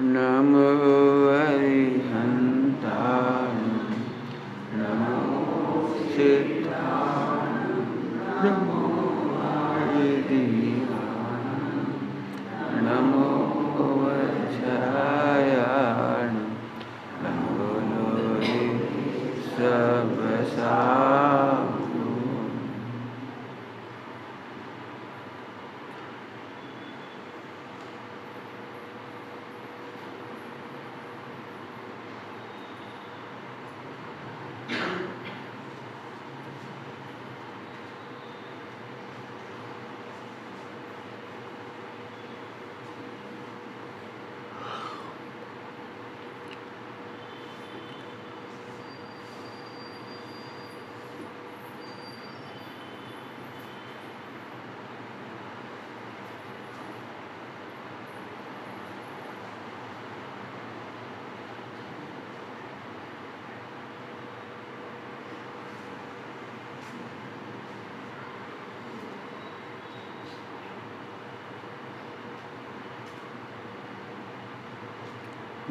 नमो अरिहन्ताय नमो सिद्धाय नमो हरिदीवाय नमो वज्राय नमो लोहे सबसाधु।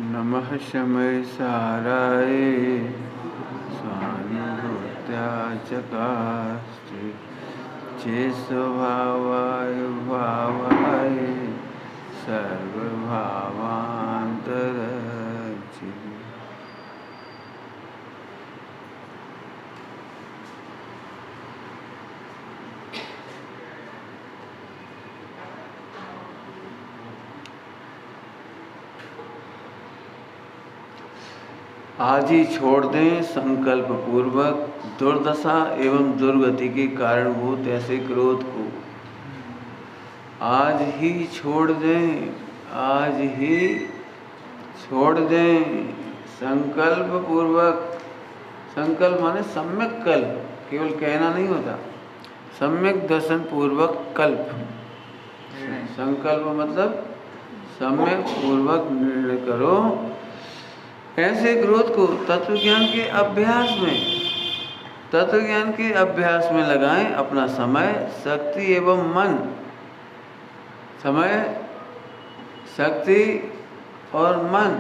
नमः शमय साराय स्वानुभूत्याचकास्ते चेस्वभावाय भावाय सर्वभावान्तरचिते। आज ही छोड़ दें संकल्प पूर्वक दुर्दशा एवं दुर्गति के कारणभूत ऐसे क्रोध को। आज ही छोड़ दें, आज ही छोड़ दें संकल्प पूर्वक। संकल्प माने सम्यक कल्प, केवल कहना नहीं होता, सम्यक दर्शन पूर्वक कल्प। संकल्प मतलब सम्यक पूर्वक निर्णय करो ऐसे क्रोध को तत्व ज्ञान के अभ्यास में, तत्व ज्ञान के अभ्यास में लगाएं अपना समय, शक्ति एवं मन। समय, शक्ति और मन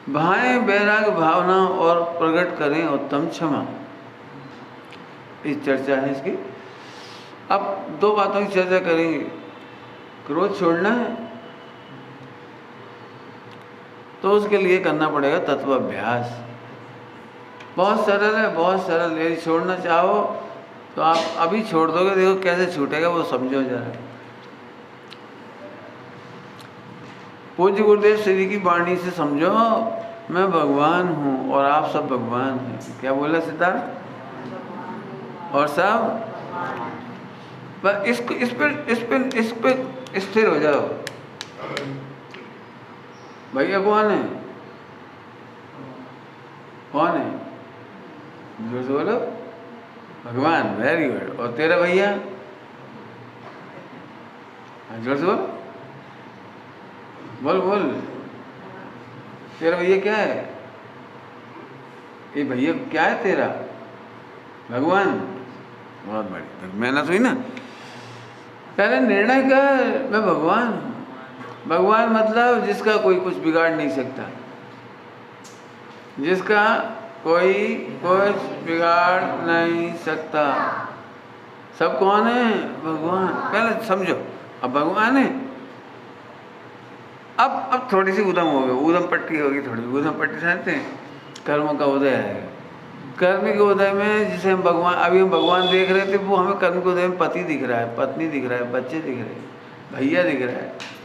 भाएं वैराग्य भावना और प्रकट करें उत्तम क्षमा। इस चर्चा है इसकी। अब दो बातों की चर्चा करेंगे। क्रोध छोड़ना है तो उसके लिए करना पड़ेगा तत्व अभ्यास। बहुत सरल है, बहुत सरल। यदि छोड़ना चाहो तो आप अभी छोड़ दोगे, देखो कैसे छूटेगा, वो समझो जरा। पूज्य गुरुदेव श्री की वाणी से समझो, मैं भगवान हूँ और आप सब भगवान हैं। क्या बोला सिद्धार्थ? और सब बस इस पे स्थिर हो जाओ। भैया कौन है? कौन है? जोर से बोलो। भगवान। Very good. और तेरा भैया? जोर से बोल। बोल बोल। तेरा भैया क्या है? ये भैया क्या है तेरा? भगवान। बहुत बड़ी मेहनत हुई ना। पहले निर्णय कर, मैं भगवान हूँ। भगवान मतलब जिसका कोई कुछ बिगाड़ नहीं सकता, जिसका कोई कुछ बिगाड़ नहीं सकता। सब कौन है? भगवान। पहले समझो, अब भगवान है। अब थोड़ी सी उदम हो गई, उदम पट्टी होगी थोड़ी। उदम पट्टी समझते हैं? कर्मों का उदय है। कर्म के उदय में जिसे हम भगवान, अभी हम भगवान देख रहे थे, वो हमें कर्म के उदय में पति दिख रहा है, पत्नी दिख रहा है, बच्चे दिख रहे हैं, भैया दिख रहा है।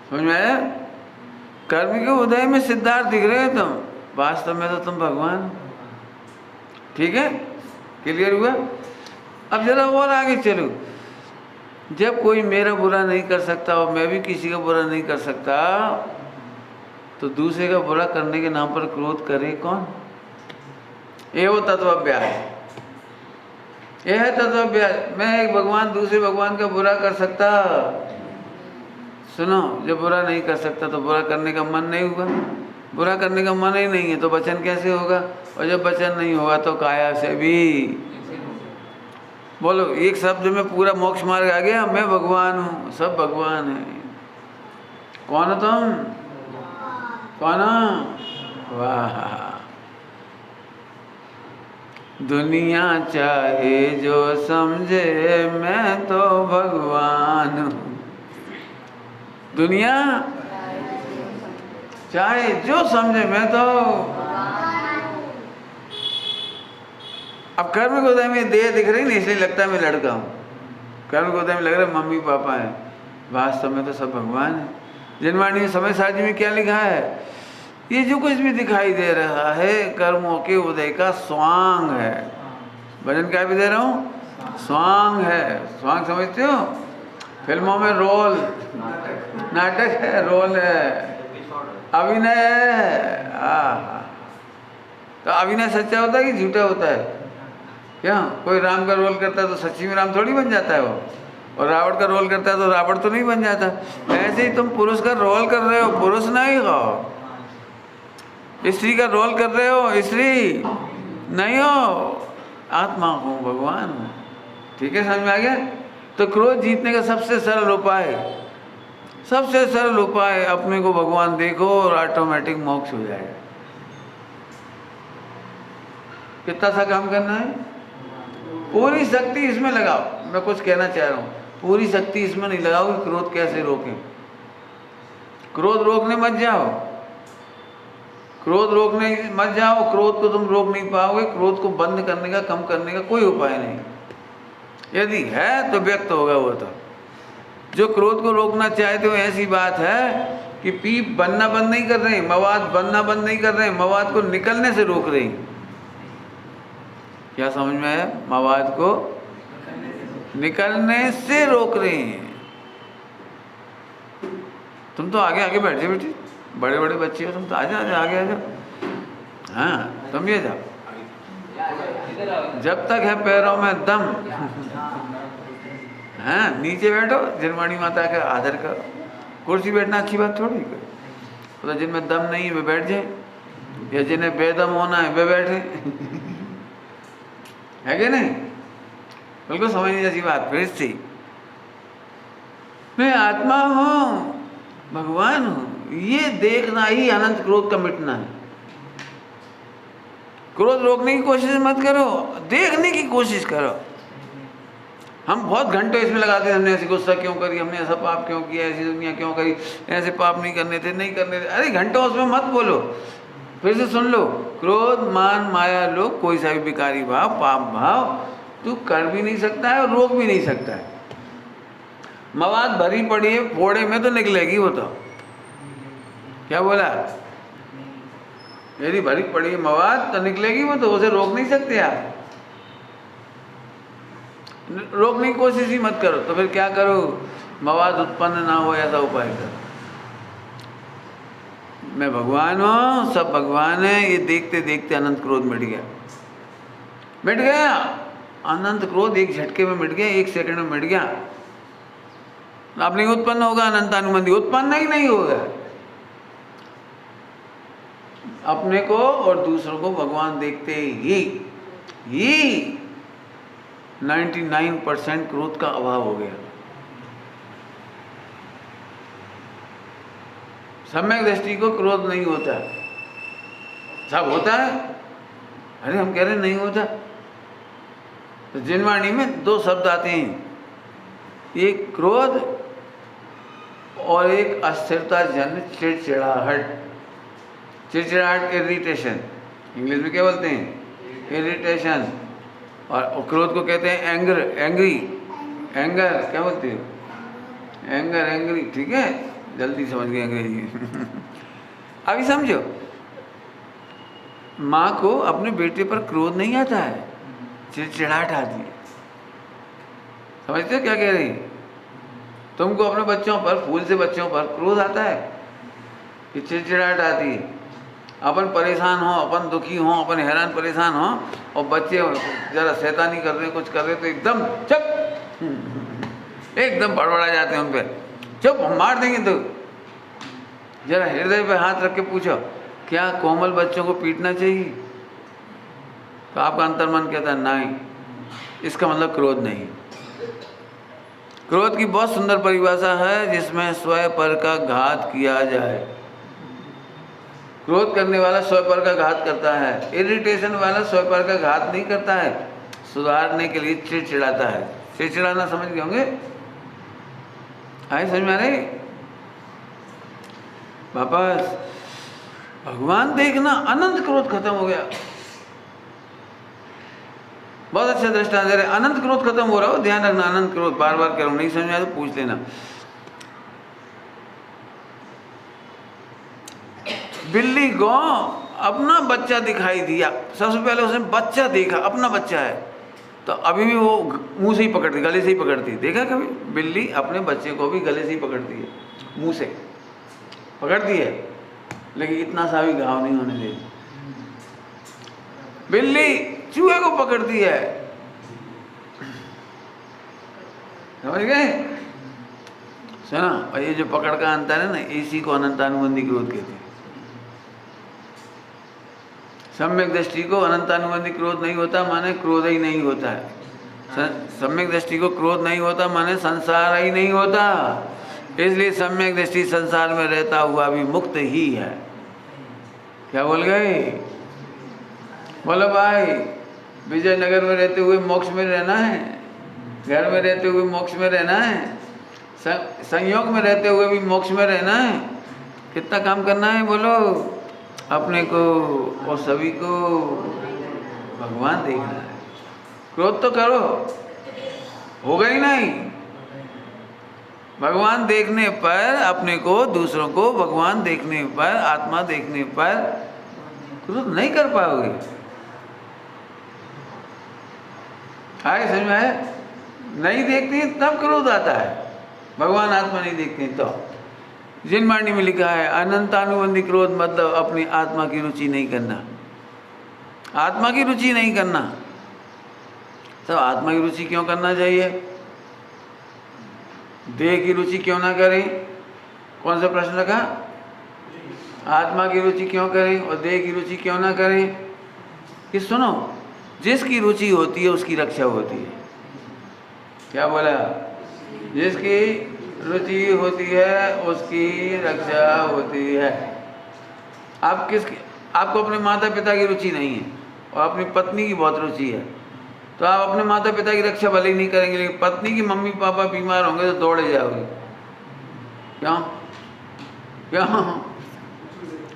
समझ में आया? कर्म के उदय में सिद्धार्थ दिख रहे हो तुम, वास्तव में तो तुम भगवान हो। ठीक है? क्लियर हुआ? अब जरा और आगे चलो। जब कोई मेरा बुरा नहीं कर सकता और मैं भी किसी का बुरा नहीं कर सकता, तो दूसरे का बुरा करने के नाम पर क्रोध करे कौन? ये वो तत्वाभ्यास, ये है तत्वाभ्यास। मैं एक भगवान दूसरे भगवान का बुरा कर सकता? सुनो, जब बुरा नहीं कर सकता तो बुरा करने का मन नहीं हुआ। बुरा करने का मन ही नहीं है तो वचन कैसे होगा? और जब वचन नहीं होगा तो काया से भी बोलो एक शब्द में पूरा मोक्ष मार्ग आ गया। मैं भगवान हूँ, सब भगवान है। कौन हो तुम? कौन हो? वाह। दुनिया चाहे जो समझे मैं तो भगवान हूँ। दुनिया चाहे जो समझे मैं तो। अब कर्म गोदाम में देह दिख रही नहीं, इसलिए लगता है मैं लड़का हूँ। कर्म गोदाम में लग रहा है मम्मी पापा है, वास्तव में तो सब भगवान है। जनवाणी में समय सारणी में क्या लिखा है? ये जो कुछ भी दिखाई दे रहा है कर्मों के उदय का स्वांग है। भजन क्या भी दे रहा हूँ? स्वांग है। स्वांग समझते हो? फिल्मों में रोल, नाटक है, रोल है, अभिनय है। तो अभिनय सच्चा होता है कि झूठा होता है? क्या कोई राम का रोल करता है तो सच्ची में राम थोड़ी बन जाता है वो, और रावण का रोल करता है तो रावण तो नहीं बन जाता। ऐसे ही तुम पुरुष का रोल कर रहे हो, पुरुष नहीं हो। स्त्री का रोल कर रहे हो, स्त्री नहीं हो। आत्मा हूँ, भगवान हूँ। ठीक है, समझ में आ गया? तो क्रोध जीतने का सबसे सरल उपाय, सबसे सरल उपाय, अपने को भगवान देखो और ऑटोमेटिक मोक्ष हो जाएगा। कितना सा काम करना है? पूरी शक्ति इसमें लगाओ। मैं कुछ कहना चाह रहा हूँ, पूरी शक्ति इसमें नहीं लगाओ कि क्रोध कैसे रोकें। क्रोध रोकने मत जाओ, क्रोध रोकने मत जाओ। क्रोध को तुम रोक नहीं पाओगे। क्रोध को बंद करने का, कम करने का कोई उपाय नहीं। यदि है तो व्यक्त होगा वो। तो जो क्रोध को रोकना चाहते हो, ऐसी बात है कि पीप बनना बंद नहीं कर रहे, मवाद बनना बंद नहीं कर रहे, मवाद को निकलने से रोक रहे। क्या समझ में आया? मवाद को निकलने से रोक रहे हैं। तुम तो आगे आगे बैठ जाओ बेटी, बड़े बड़े बच्चे हो तुम तो। आजा आजा, आगे आ जाओ। हाँ, तुम ये जाओ। जब तक है पैरों में दम, हाँ, नीचे बैठो, जनवाणी माता का आदर करो। कुर्सी बैठना अच्छी बात थोड़ी है। तो जिनमें दम नहीं है वे बैठ जाए, या जिन्हें बेदम होना है वे बैठे। है कि नहीं? बिल्कुल समझने जैसी बात। फिर से मैं आत्मा हूँ, भगवान हूँ, ये देखना ही अनंत क्रोध का मिटना है। क्रोध रोकने की कोशिश मत करो, देखने की कोशिश करो। हम बहुत घंटे इसमें लगाते हैं, हमने ऐसी गुस्सा क्यों करी, हमने ऐसा पाप क्यों किया, ऐसी दुनिया क्यों करी, ऐसे पाप नहीं करने थे, नहीं करने थे। अरे घंटों उसमें मत बोलो, फिर से सुन लो। क्रोध, मान, माया, लोभ, कोई सा भी विकारी भाव, पाप भाव तू कर भी नहीं सकता है और रोक भी नहीं सकता है। मवाद भरी पड़ी है, फोड़े में तो निकलेगी वो। तो क्या बोला? यदि भरी पड़ी है मवाद तो निकलेगी वो, तो उसे रोक नहीं सकते आप। रोकने की कोशिश ही मत करो। तो फिर क्या करो? मवाद उत्पन्न ना हो ऐसा उपाय करो। मैं भगवान हूँ, सब भगवान है, ये देखते देखते अनंत क्रोध मिट गया। मिट गया अनंत क्रोध, एक झटके में मिट गया, एक सेकंड में मिट गया। अब नहीं उत्पन्न होगा अनंतानुबंधी, उत्पन्न ही नहीं होगा। अपने को और दूसरों को भगवान देखते ही 99% क्रोध का अभाव हो गया। सम्यक दृष्टि को क्रोध नहीं होता, सब होता है। अरे हम कह रहे नहीं होता। तो जिनवाणी में दो शब्द आते हैं, एक क्रोध और एक अस्थिरता जन्य चिड़चिड़ाहट। चिड़चिड़ाहट इरिटेशन, इंग्लिश में क्या बोलते हैं? इरिटेशन। और क्रोध को कहते हैं एंगर, एंगर क्या बोलते हो? Anger, angry. ठीक है, जल्दी समझ गए अंग्रेजी। अभी समझो, माँ को अपने बेटे पर क्रोध नहीं आता है, चिड़चिड़ाहट आती है। समझते हो क्या कह रही? तुमको अपने बच्चों पर, फूल से बच्चों पर क्रोध आता है कि चिड़चिड़ाहट आती है। अपन परेशान हो, अपन दुखी हो, अपन हैरान परेशान हो, और बच्चे जरा शैतानी कर रहे, कुछ कर रहे, तो एकदम चुप, एकदम बड़बड़ा जाते हैं उन पर। चुप, हम मार देंगे। तो जरा हृदय पे हाथ रख के पूछो, क्या कोमल बच्चों को पीटना चाहिए? तो आपका अंतर्मन कहता है नहीं। इसका मतलब क्रोध नहीं। क्रोध की बहुत सुंदर परिभाषा है जिसमें स्वयं पर का घात किया जाए। क्रोध करने वाला स्वयं पर का घात करता है, इरिटेशन वाला स्वयं पर का घात नहीं करता है, सुधारने के लिए चिड़चिड़ाता है। चिड़चिड़ाना समझ गए होंगे? आए समझ में आ रही? वापस भगवान देखना, अनंत क्रोध खत्म हो गया। बहुत अच्छा दृष्टांत दे रहे, अनंत क्रोध खत्म हो रहा हो, ध्यान रखना। अनंत क्रोध बार बार करो, नहीं समझ में आया तो पूछ लेना। बिल्ली को अपना बच्चा दिखाई दिया, सबसे पहले उसने बच्चा देखा, अपना बच्चा है, तो अभी भी वो मुंह से ही पकड़ती, गले से ही पकड़ती। देखा कभी बिल्ली अपने बच्चे को भी गले से ही पकड़ती है, मुंह से पकड़ती है, लेकिन इतना सा भी घाव नहीं होने देती। बिल्ली चूहे को पकड़ती है, समझ गए? सुना? और ये जो पकड़ का अंतर है ना, इसी को अनंतानुबंधी क्रोध कहते हैं। सम्यक दृष्टि को अनंतानुबंधी क्रोध नहीं होता, माने क्रोध ही नहीं होता है। सम्यक दृष्टि को क्रोध नहीं होता माने संसार ही नहीं होता। इसलिए सम्यक दृष्टि संसार में रहता हुआ भी मुक्त ही है। क्या बोल गए? बोलो भाई, विजयनगर में रहते हुए मोक्ष में रहना है, घर में रहते हुए मोक्ष में रहना है, संयोग में रहते हुए भी मोक्ष में रहना है। कितना काम करना है बोलो? अपने को और सभी को भगवान देखना है। क्रोध तो करो, होगा ही नहीं। भगवान देखने पर अपने को, दूसरों को भगवान देखने पर, आत्मा देखने पर क्रोध नहीं कर पाओगे। आए समझ में आए? नहीं देखती तब क्रोध आता है, भगवान आत्मा नहीं देखते तो। जिनवाणी में लिखा है अनंतानुबंधी क्रोध मतलब अपनी आत्मा की रुचि नहीं करना, आत्मा की रुचि नहीं करना। तो आत्मा की रुचि क्यों करना चाहिए? देह की रुचि क्यों ना करें? कौन सा प्रश्न रखा? आत्मा की रुचि क्यों करें और देह की रुचि क्यों ना करें? कि सुनो, जिसकी रुचि होती है उसकी रक्षा होती है। क्या बोला? जिसकी रुचि होती है उसकी रक्षा होती है। आप किसकी? आपको अपने माता पिता की रुचि नहीं है और अपनी पत्नी की बहुत रुचि है, तो आप अपने माता पिता की रक्षा भले ही नहीं करेंगे, लेकिन पत्नी की मम्मी पापा बीमार होंगे तो दौड़े जाओगे। क्यों? क्यों?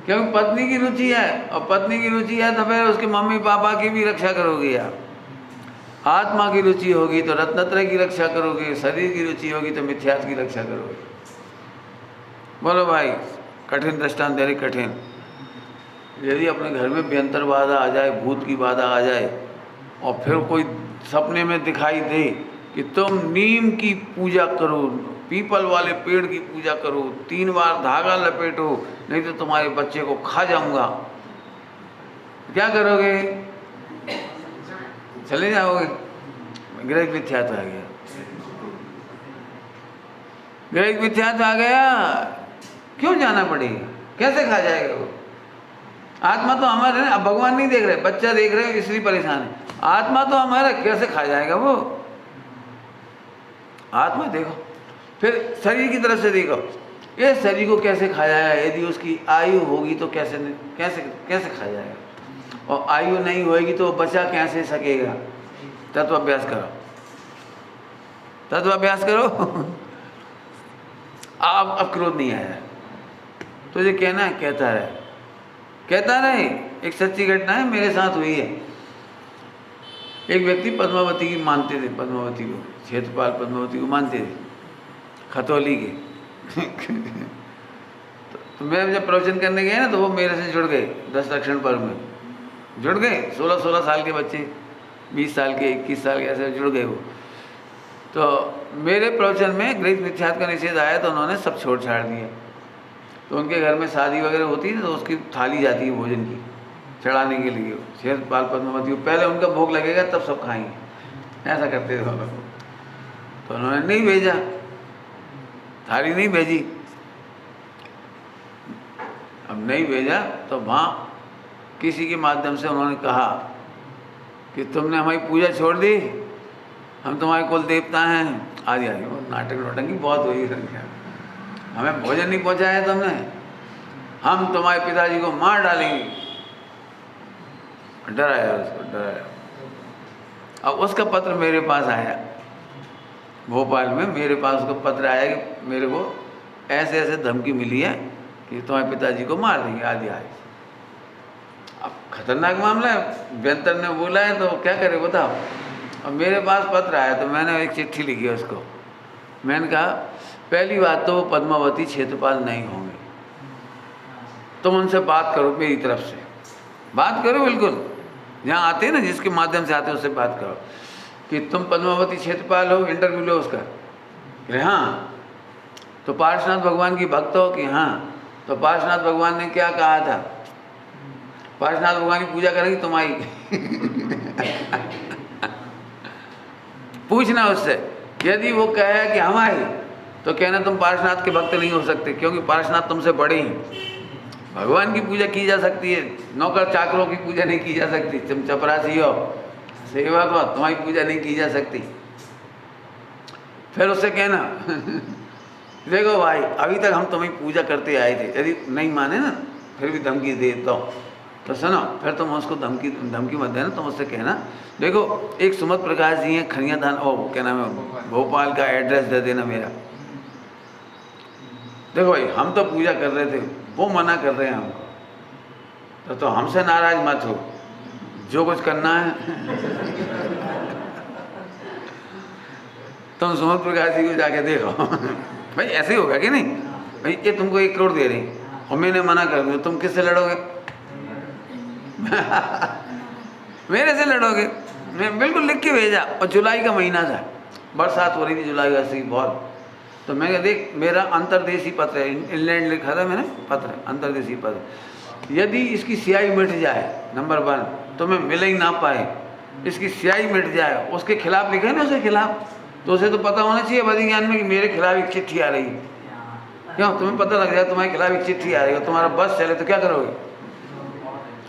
क्योंकि पत्नी की रुचि है, और पत्नी की रुचि है तो फिर उसके मम्मी पापा की भी रक्षा करोगे आप। आत्मा की रुचि होगी तो रत्नत्रय की रक्षा करोगे, शरीर की रुचि होगी तो मिथ्यात्व की रक्षा करोगे। बोलो भाई, कठिन दृष्टांत दे रही, कठिन। यदि अपने घर में व्यंतर बाधा आ जाए, भूत की बाधा आ जाए, और फिर कोई सपने में दिखाई दे कि तुम नीम की पूजा करो, पीपल वाले पेड़ की पूजा करो, 3 बार धागा लपेटो, नहीं तो तुम्हारे बच्चे को खा जाऊंगा, क्या करोगे? चले जाओगे। ग्रह मिथ्यात्व आ गया, ग्रह मिथ्यात्व आ गया। क्यों जाना पड़ेगा? कैसे खा जाएगा वो? आत्मा तो हमारे है। अब भगवान नहीं देख रहे, बच्चा देख रहे इसलिए परेशान है। आत्मा तो हमारा, कैसे खा जाएगा वो? आत्मा देखो, फिर शरीर की तरफ से देखो, ये शरीर को कैसे खा जाएगा? यदि उसकी आयु होगी तो कैसे कैसे कैसे खा जाएगा? और आयु नहीं होगी तो बचा कैसे सकेगा? तत्व अभ्यास करो, तत्व अभ्यास करो। अब क्रोध नहीं आया तो ये कहना है, कहता रहे, कहता रहे। एक सच्ची घटना है, मेरे साथ हुई है। एक व्यक्ति पद्मावती की मानते थे, पद्मावती को, क्षेत्रपाल पद्मावती को मानते थे, खतौली के। तो मैं जब प्रवचन करने गए ना तो वो मेरे से जुड़ गए, 10 दक्षिण पर्व में जुड़ गए। 16-16 साल के बच्चे, 20 साल के, 21 साल के, ऐसे जुड़ गए वो। तो मेरे प्रवचन में गृहीत मिथ्यात्व का निषेध आया तो उन्होंने सब छोड़ छाड़ दिया। तो उनके घर में शादी वगैरह होती है तो उसकी थाली जाती है भोजन की चढ़ाने के लिए, क्षेत्रपाल पद्मावती को। पहले उनका भोग लगेगा तब सब खाएंगे, ऐसा करते थे लोग। तो उन्होंने नहीं भेजा, थाली नहीं भेजी। अब नहीं भेजा तो वहाँ किसी के माध्यम से उन्होंने कहा कि तुमने हमारी पूजा छोड़ दी, हम तुम्हारे कुल देवता हैं, आदि आदि। वो नाटक नौटंकी बहुत हुई संख्या। हमें भोजन नहीं पहुँचाया तुमने, हम तुम्हारे पिताजी को मार डालेंगे। डराया उसको, डराया। अब उसका पत्र मेरे पास आया, भोपाल में मेरे पास उसका पत्र आया कि मेरे को ऐसे ऐसे धमकी मिली है कि तुम्हारे पिताजी को मार देंगे, आदि आदि। अब खतरनाक मामला है, बेहतर ने बोला है तो क्या करे बताओ। अब मेरे पास पत्र आया तो मैंने एक चिट्ठी लिखी उसको। मैंने कहा पहली बात तो वो पद्मावती क्षेत्रपाल नहीं होंगे, तुम उनसे बात करो, मेरी तरफ से बात करो, बिल्कुल जहाँ आते हैं ना, जिसके माध्यम से आते हैं उससे बात करो कि तुम पद्मावती क्षेत्रपाल हो, इंटरव्यू लो उसका। अरे हाँ, तो पार्श्वनाथ भगवान की भक्त हो कि हाँ, तो पार्श्वनाथ भगवान ने क्या कहा था, पार्श्वनाथ भगवान की पूजा करेंगी तुम्हारी। पूछना उससे, यदि वो कहे कि हमारी, तो कहना तुम पार्श्वनाथ के भक्त नहीं हो सकते, क्योंकि पार्श्वनाथ तुमसे बड़े हैं। भगवान की पूजा की जा सकती है, नौकर चाकरों की पूजा नहीं की जा सकती। तुम चपरासी हो, सेवक हो, तुम्हारी पूजा नहीं की जा सकती। फिर उससे कहना देखो भाई, अभी तक हम तुम्हारी पूजा करते आए थे, यदि नहीं माने ना फिर भी धमकी देता हूँ, तो सुनो, फिर तुम उसको धमकी मत देना। तुम उससे कहना देखो एक सुमत प्रकाश जी हैं खनिया थान, ओ क्या नाम है, भोपाल का एड्रेस दे देना मेरा। देखो भाई, हम तो पूजा कर रहे थे, वो मना कर रहे हैं हमको, तो हमसे नाराज मत हो, जो कुछ करना है तुम सुमत प्रकाश जी को जाके देखो। भाई ऐसे ही होगा कि नहीं, भाई ये तुमको 1 करोड़ दे रही और मैंने मना कर दिया, तुम किससे लड़ोगे? मेरे से लड़ोगे। मैं बिल्कुल लिख के भेजा, और जुलाई का महीना था, बरसात हो रही थी जुलाई वैसे बहुत। तो मैं कहा देख, मेरा अंतर्देशी पत्र है, इंग्लैंड लिखा था मैंने पत्र, अंतर्देशी पत्र। यदि इसकी स्याही मिट जाए, नंबर 1, तो मैं मिल ही ना पाए, इसकी स्याही मिट जाए, उसके खिलाफ लिखे ना, उसके खिलाफ, तो उसे तो पता होना चाहिए बदी ज्ञान में कि मेरे खिलाफ एक चिट्ठी आ रही है। क्यों? तुम्हें पता लग जाए तुम्हारे खिलाफ एक चिट्ठी आ रही है, तुम्हारा बस चले तो क्या करोगे?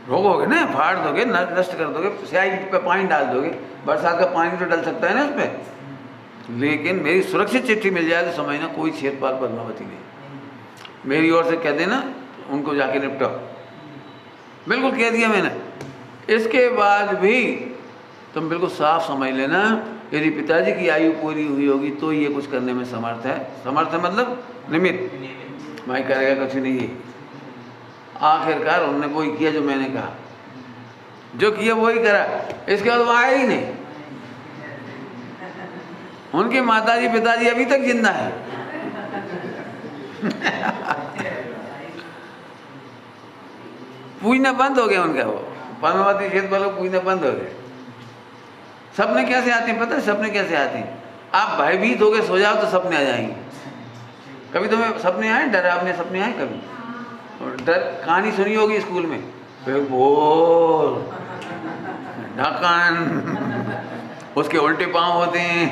रोकोगे ना, फाड़ दोगे, नष्ट कर दोगे, स्याही पे पानी डाल दोगे। बरसात का पानी तो डल सकता है ना उस पर, लेकिन मेरी सुरक्षित चिट्ठी मिल जाए तो समझना कोई क्षेत्रपाल पद्मावती नहीं। मेरी ओर से कह देना, उनको जाके निपटाओ। बिल्कुल कह दिया मैंने। इसके बाद भी तुम बिल्कुल साफ समझ लेना, यदि पिताजी की आयु पूरी हुई होगी तो ये कुछ करने में समर्थ है। समर्थ है मतलब निमित्त, मैं करेगा कुछ नहीं। आखिरकार उन्होंने वही किया जो मैंने कहा, जो किया वही करा। इसके बाद वो आया ही नहीं। उनके माताजी पिताजी अभी तक जिंदा है। पूजना बंद हो गया उनका, वो पद्मावती क्षेत्रपाल को पूजना बंद हो गया। सपने कैसे आते हैं पता है? सपने कैसे आते हैं? आप भयभीत हो गए सो जाओ तो सपने आ जाएंगे। कभी तुम्हें सपने आए, डरावने सपने आए कभी? डर कहानी सुनी होगी स्कूल में, बोल ढक्कन, उसके उल्टे पाँव होते हैं।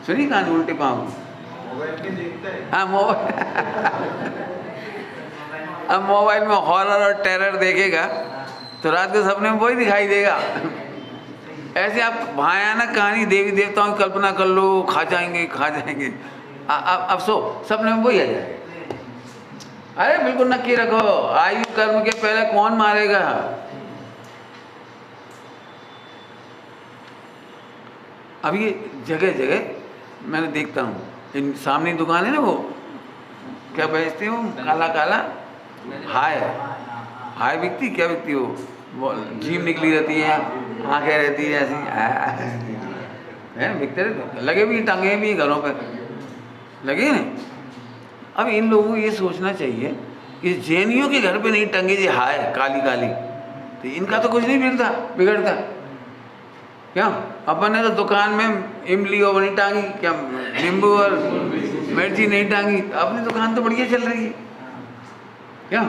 सुनी कहानी उल्टे पाँव? हाँ, मोबाइल। अब मोबाइल में हॉरर और टेरर देखेगा तो रात के सपने में वही दिखाई देगा। ऐसे आप भयानक कहानी देवी देवताओं की कल्पना कर लो, खा जाएंगे। अब सो सपने में वही आ जाएगा। अरे बिल्कुल नक्की रखो, आयु कर्म के पहले कौन मारेगा? अब ये जगह जगह मैंने देखता हूँ, इन सामने दुकान है ना, वो क्या बेचते हो, काला काला हाय बिकती, क्या बिकती हो? वो जीभ निकली रहती है, आँखें रहती है ऐसी, है बिकते रहते, लगे भी, टंगे भी घरों पे लगे ना। अब इन लोगों को ये सोचना चाहिए कि जैनियों के घर पे नहीं टंगे जी हाय काली काली, तो इनका तो कुछ नहीं बिगड़ता। क्या अपन ने तो दुकान में इमली और नहीं टांगी, क्या नींबू और मिर्ची नहीं टांगी, अपनी दुकान तो बढ़िया चल रही है। क्या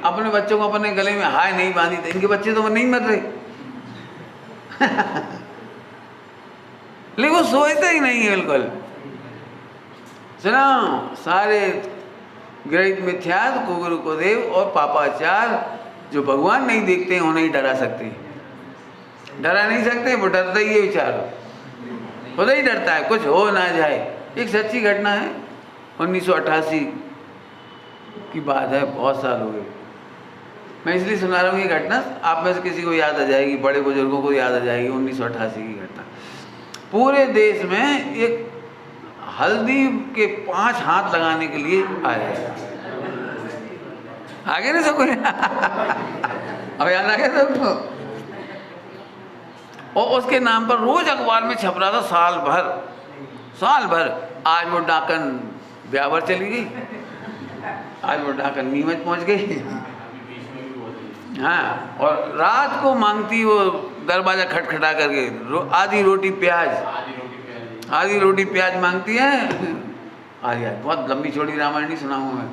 अपने बच्चों को अपने गले में हाय नहीं बांधी, तो इनके बच्चे तो नहीं मर रहे। लेकिन वो सोचते ही नहीं है बिल्कुल। सुना, सारे ग्रहित मिथ्यात्व कुगुरु को देव और पापाचार जो भगवान नहीं देखते हैं उन्हें ही डरा सकते हैं। डरा नहीं सकते, वो डरता ही है बेचारा। खुद ही डरता है कुछ हो ना जाए। एक सच्ची घटना है, 1988 की बात है, बहुत साल हो गए। मैं इसलिए सुना रहा हूँ ये घटना, आप में से किसी को याद आ जाएगी, बड़े बुजुर्गों को याद आ जाएगी। 1988 की घटना, पूरे देश में एक हल्दी के 5 हाथ लगाने के लिए आया है। आगे नहीं सबको अब याद आ गया सबको। और उसके नाम पर रोज अखबार में छप रहा था साल भर। आज वो डाकन ब्यावर चली गई, आज वो डाकन नीमच पहुंच गई। हाँ, और रात को मांगती वो दरवाजा खटखटा करके आधी रोटी प्याज मांगती है। आज यार बहुत लंबी छोटी रामायण नहीं सुनाऊंगा मैं।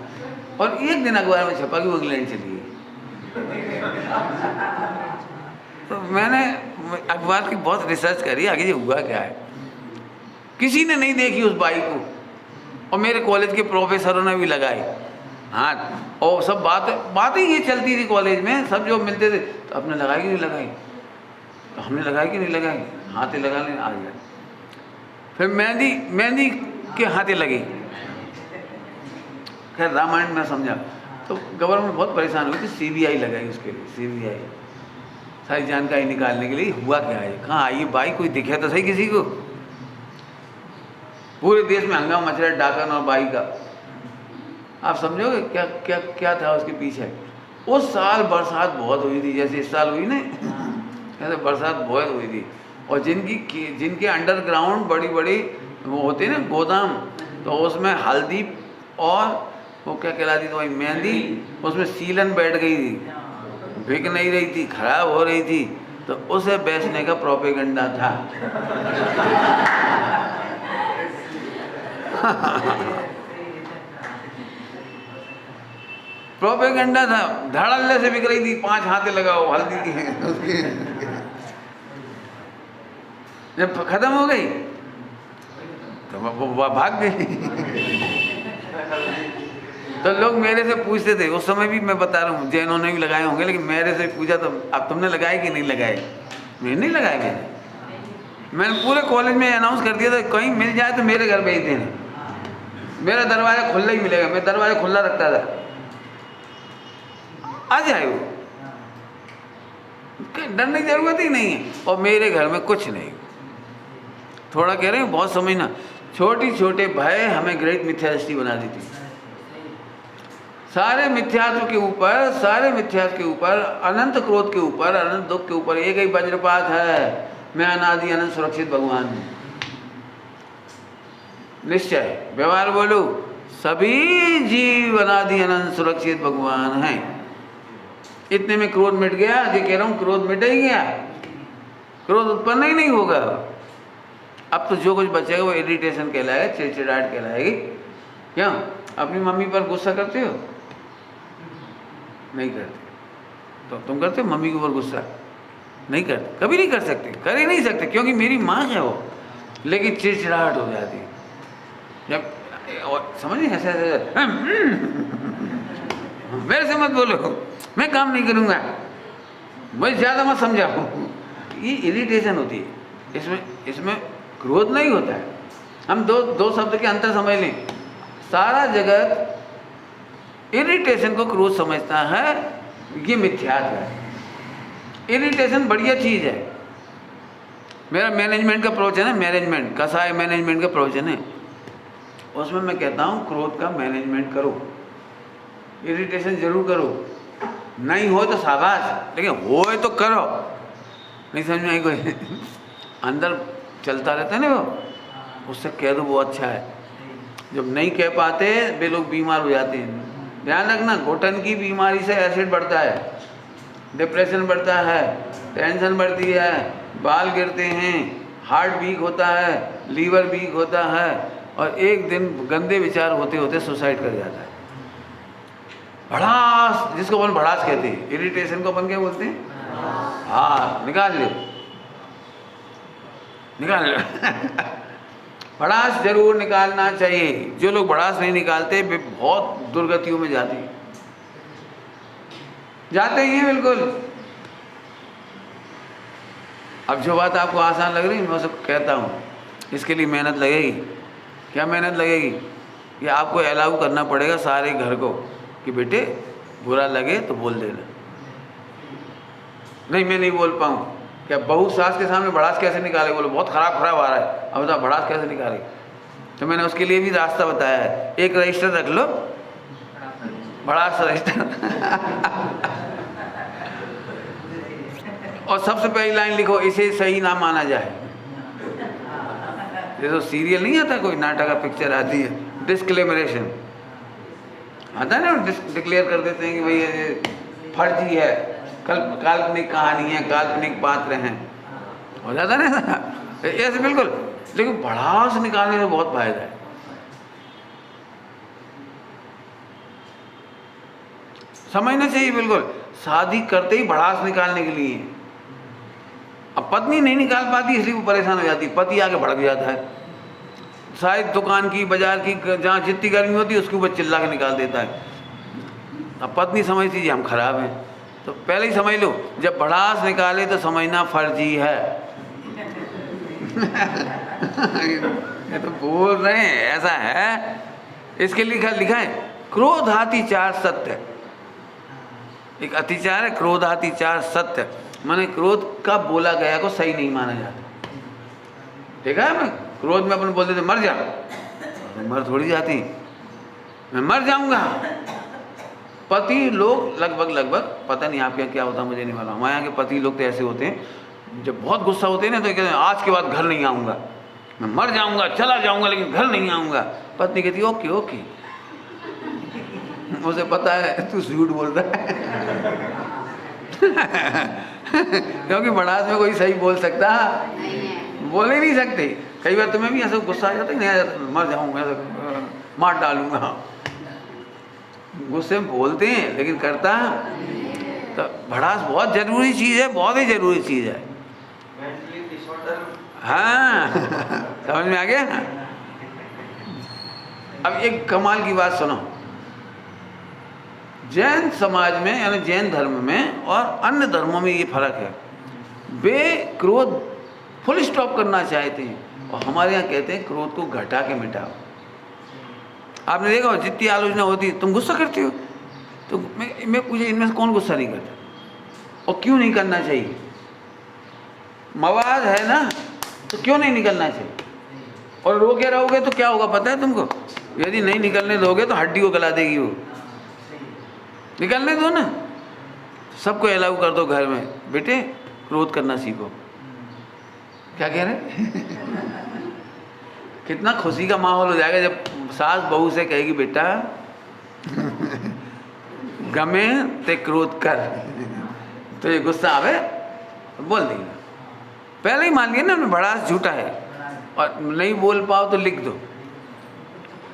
और एक दिन अखबार में छपा कि वो इंग्लैंड चली गई। तो मैंने अखबार की बहुत रिसर्च करी, आगे ये हुआ क्या है। किसी ने नहीं देखी उस बाई को, और मेरे कॉलेज के प्रोफेसरों ने भी लगाई हाथ, और सब बातें ये चलती थी कॉलेज में। सब जो मिलते थे तो आपने लगाई कि नहीं लगाई, तो हमने लगाई कि नहीं लगाई, हाथे लगा लें आ गया। फिर मेहंदी के हाथे लगी। खैर रामायण में समझा। तो गवर्नमेंट बहुत परेशान हुई थी, CBI लगाई उसके लिए। CBI सारी जानकारी निकालने के लिए हुआ क्या है, कहाँ आई बाई, कोई दिखे तो सही किसी को। पूरे देश में हंगामा मच रहा है डाकन और बाई का। आप समझोगे क्या क्या क्या था उसके पीछे। उस साल बरसात बहुत हुई थी, जैसे इस साल हुई ना, ऐसे बरसात बहुत हुई थी। और जिनके अंडरग्राउंड बड़ी वो होते हैं ना गोदाम, तो उसमें हल्दी और वो क्या कहलाती थी भाई, मेहंदी, उसमें सीलन बैठ गई थी, बिक नहीं रही थी, खराब हो रही थी। तो उसे बेचने का प्रोपेगेंडा था। प्रोपेगेंडा था, धड़ल्ले से बिक रही थी। 5 हाथे लगाओ हल्दी की। जब खत्म हो गई तो वो भाग गई। तो लोग मेरे से पूछते थे, उस समय भी मैं बता रहा हूँ, जैनों ने भी लगाए होंगे, लेकिन मेरे से पूछा तो अब तुमने लगाए कि नहीं लगाए। मैं नहीं लगाए। मैंने पूरे कॉलेज में अनाउंस कर दिया था, कहीं मिल जाए तो मेरे घर भेज देना, मेरा दरवाज़ा खुला ही मिलेगा। मैं दरवाज़ा खुला रखता था, आ जाए वो, डरने की जरूरत ही नहीं है। और मेरे घर में कुछ नहीं, थोड़ा कह रहे हैं बहुत समझना, छोटे भय हमें ग्रेट मिथ्या दृष्टि बना देती। सारे मिथ्यात्व के ऊपर, अनंत क्रोध के ऊपर, अनंत दुख के ऊपर एक ही वज्रपात है, मैं अनादि अनंत सुरक्षित भगवान हूँ। निश्चय व्यवहार बोलो, सभी जीव अनादि अनंत सुरक्षित भगवान हैं। इतने में क्रोध मिट गया। ये कह रहा हूँ, क्रोध मिट ही गया, क्रोध उत्पन्न ही नहीं होगा। अब तो जो कुछ बचेगा वो इरिटेशन कहलाएगा, चिड़चिड़ाहट कहलाएगी। क्यों? अपनी मम्मी पर गुस्सा करते हो? नहीं करते। तो तुम करते हो मम्मी के ऊपर गुस्सा? नहीं करते, कभी नहीं कर सकते, कर ही नहीं सकते, क्योंकि मेरी माँ है वो। लेकिन चिड़चिड़ाहट हो जाती है जब, समझिए ऐसे मेरे से मत बोलो, मैं काम नहीं करूँगा, मुझे ज़्यादा मत समझाओ, ये इरिटेशन होती है। इसमें क्रोध नहीं होता है। हम दो शब्द के अंतर समझ लें। सारा जगत इरिटेशन को क्रोध समझता है, ये मिथ्यात्व है। इरिटेशन बढ़िया चीज़ है। मेरा मैनेजमेंट का प्रवचन है, मैनेजमेंट कसाय मैनेजमेंट का प्रवचन है, उसमें मैं कहता हूँ क्रोध का मैनेजमेंट करो, इरिटेशन जरूर करो, नहीं हो तो शाबाश, लेकिन हो तो करो। नहीं समझ में आई कोई? अंदर चलता रहता है ना वो, उससे कह दो वो अच्छा है। जब नहीं कह पाते वे लोग बीमार हो जाते हैं। ध्यान रखना, घुटन की बीमारी से एसिड बढ़ता है, डिप्रेशन बढ़ता है, टेंशन बढ़ती है, बाल गिरते हैं, हार्ट वीक होता है, लीवर वीक होता है, और एक दिन गंदे विचार होते होते सुसाइड कर जाता है। भड़ास, जिसको अपन भड़ास कहते हैं, इरिटेशन को अपन क्या बोलते हैं? हाँ, निकाल लो भड़ास जरूर निकालना चाहिए। जो लोग भड़ास नहीं निकालते वे बहुत दुर्गतियों में जाते ही हैं बिल्कुल। अब जो बात आपको आसान लग रही है मैं उसे कहता हूँ, इसके लिए मेहनत लगेगी। क्या मेहनत लगेगी? कि आपको अलाउ करना पड़ेगा सारे घर को कि बेटे बुरा लगे तो बोल देना। नहीं मैं नहीं बोल पाऊँ। क्या बहू सास के सामने भड़ास कैसे निकाले? बोलो बहुत खराब खराब आ रहा है, अब बताओ भड़ास कैसे निकाले? तो मैंने उसके लिए भी रास्ता बताया है। एक रजिस्टर रख लो, भड़ास रजिस्टर और सबसे पहली लाइन लिखो, इसे सही ना माना जाए। ये तो सीरियल नहीं आता, कोई नाटक का पिक्चर आती है, डिस्क्लेमरेशन आता है ना, डिक्लेयर कर देते हैं कि भाई ये फर्जी है, काल्पनिक कहानी है, काल्पनिक पात्र हैं, हो जाता है ना ऐसे बिल्कुल। लेकिन भड़ास निकालने में बहुत फायदा है। समझना चाहिए बिल्कुल। शादी करते ही भड़ास निकालने के लिए। अब पत्नी नहीं निकाल पाती इसलिए वो परेशान हो जाती, पति आके भड़क जाता है। शायद दुकान की, बाजार की, जहाँ जितनी गर्मी होती है उसके ऊपर चिल्ला के निकाल देता है। अब पत्नी समझती है हम खराब हैं, तो पहले ही समझ लो जब भड़ास निकाले तो समझना फर्जी है। ये तो बोल रहे हैं ऐसा है। इसके लिए लिखा है क्रोध अतिचार सत्य। एक अतिचार है, क्रोध अतिचार सत्य, माने क्रोध का बोला गया को सही नहीं माना जाता। देखा है, मैं क्रोध में अपन बोल देते मर जा, मर थोड़ी जाती, मैं मर जाऊंगा। पति लोग लगभग पता नहीं आपके यहाँ क्या होता मुझे नहीं मालूम, हमारे यहाँ के पति लोग तो ऐसे होते हैं जब बहुत गुस्सा होते हैं ना तो कहते हैं आज के बाद घर नहीं आऊँगा, मैं मर जाऊँगा, चला जाऊँगा लेकिन घर नहीं आऊँगा। पत्नी कहती ओके ओके, उसे पता है तू झूठ बोल रहा है। क्योंकि भड़ास में कोई सही बोल सकता, बोल ही नहीं सकते। कई बार तुम्हें भी ऐसा गुस्सा आ जाता है, नहीं आ जाता, मर जाऊँगा, मार डालूंगा। गुस्से में बोलते हैं लेकिन करता तो भड़ास बहुत ज़रूरी चीज़ है, बहुत ही ज़रूरी चीज़ है। हाँ समझ में आ गया। अब एक कमाल की बात सुनो, जैन समाज में यानी जैन धर्म में और अन्य धर्मों में ये फर्क है। वे क्रोध फुल स्टॉप करना चाहते हैं और हमारे यहाँ कहते हैं क्रोध को घटा के मिटाओ। आपने देखा हो जितनी आलोचना होती है तुम गुस्सा करते हो, तो मैं पूछे इनमें से कौन गुस्सा नहीं करता और क्यों नहीं करना चाहिए? मवाद है ना, तो क्यों नहीं निकलना चाहिए? और रोके रहोगे तो क्या होगा पता है तुमको? यदि नहीं निकलने दोगे तो हड्डी को गला देगी वो। निकलने दो ना, सबको अलाउ कर दो घर में, बेटे क्रोध करना सीखो। क्या कह रहे कितना खुशी का माहौल हो जाएगा जब सास बहू से कहेगी बेटा गमे ते क्रोध कर, तो ये गुस्सा आवे बोल देगा। पहले ही मान लिया ना भड़ास झूठा है, और नहीं बोल पाओ तो लिख दो।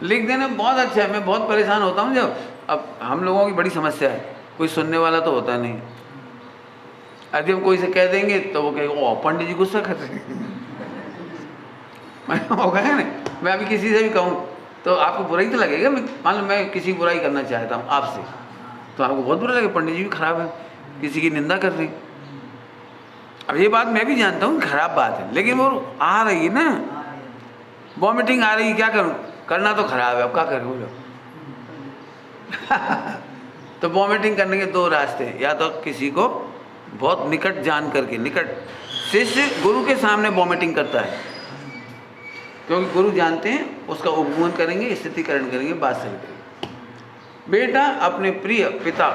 लिख देना बहुत अच्छा है। मैं बहुत परेशान होता हूँ जब, अब हम लोगों की बड़ी समस्या है, कोई सुनने वाला तो होता नहीं। यदि हम कोई से कह देंगे तो वो कहेगा ओ पंडित जी गुस्सा कर रहे हैं। हो गया ना, मैं अभी किसी से भी कहूँ तो आपको बुरा ही तो लगेगा। मान लो मैं किसी बुराई करना चाहता हूँ आपसे, तो आपको बहुत बुरा लगेगा, पंडित जी भी खराब है, किसी की निंदा कर रही। अब ये बात मैं भी जानता हूँ खराब बात है, लेकिन वो आ रही है ना, वॉमिटिंग आ रही है, क्या करूँ? करना तो खराब है, अब क्या करें बोलो। तो वॉमिटिंग करने के दो रास्ते हैं, या तो किसी को बहुत निकट जान करके, निकट शिष्य गुरु के सामने वॉमिटिंग करता है, क्योंकि गुरु जानते हैं उसका उपगमन करेंगे, स्थितिकरण करेंगे, बात सही करेंगे। बेटा अपने प्रिय पिता,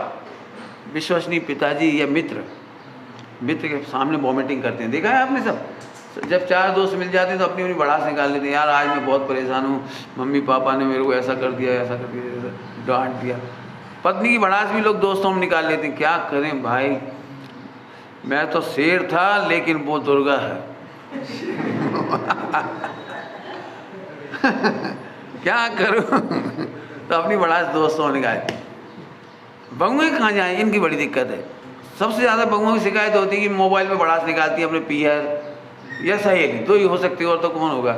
विश्वसनीय पिताजी या मित्र के सामने वॉमिटिंग करते हैं, देखा है आपने सब। जब चार दोस्त मिल जाते हैं तो अपनी अपनी भड़ास निकाल लेते हैं, यार आज मैं बहुत परेशान हूँ, मम्मी पापा ने मेरे को ऐसा कर दिया, ऐसा कर दिया, डांट दिया। पत्नी की भड़ास भी लोग दोस्तों में निकाल लेते हैं। क्या करें भाई, मैं तो शेर था लेकिन वो दुर्गा है। क्या करूं? तो अपनी भड़ास दोस्तों में निकाल। बहुएं कहाँ जाएं, इनकी बड़ी दिक्कत है। सबसे ज़्यादा बहुओं की शिकायत होती है कि मोबाइल में भड़ास निकालती है अपने पीहर या सहेली, दो ही हो सकती है और तो कौन होगा।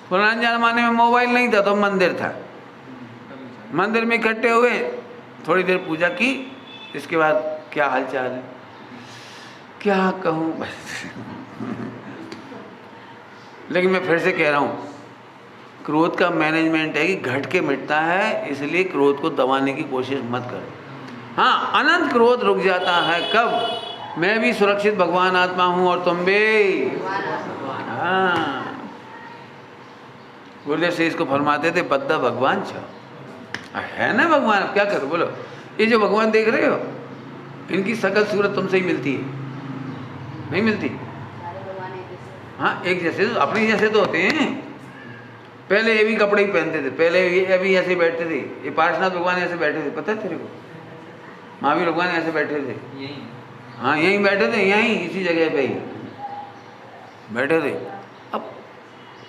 पुराने ज़माने में मोबाइल नहीं था तो मंदिर था, मंदिर में इकट्ठे हुए, थोड़ी देर पूजा की, इसके बाद क्या हाल चाल है, क्या कहूँ। लेकिन मैं फिर से कह रहा हूँ, क्रोध का मैनेजमेंट है कि घट के मिटता है, इसलिए क्रोध को दबाने की कोशिश मत करो। हाँ, अनंत क्रोध रुक जाता है कब? मैं भी सुरक्षित भगवान आत्मा हूँ और तुम भी। हाँ, गुरुदेव से इसको फरमाते थे, बद्दा भगवान छ है ना भगवान, अब क्या करो बोलो। ये जो भगवान देख रहे हो, इनकी शकल सूरत तुमसे ही मिलती है, नहीं मिलती? हाँ, एक जैसे तो अपने जैसे तो होते हैं। पहले ये भी कपड़े ही पहनते थे, पहले ये भी ऐसे बैठते थे, ये पार्श्वनाथ भगवान ऐसे बैठे थे, पता है तेरे को? महावीर भगवान ऐसे बैठे थे, हाँ यहीं बैठे थे, यहीं इसी जगह पे ही बैठे थे।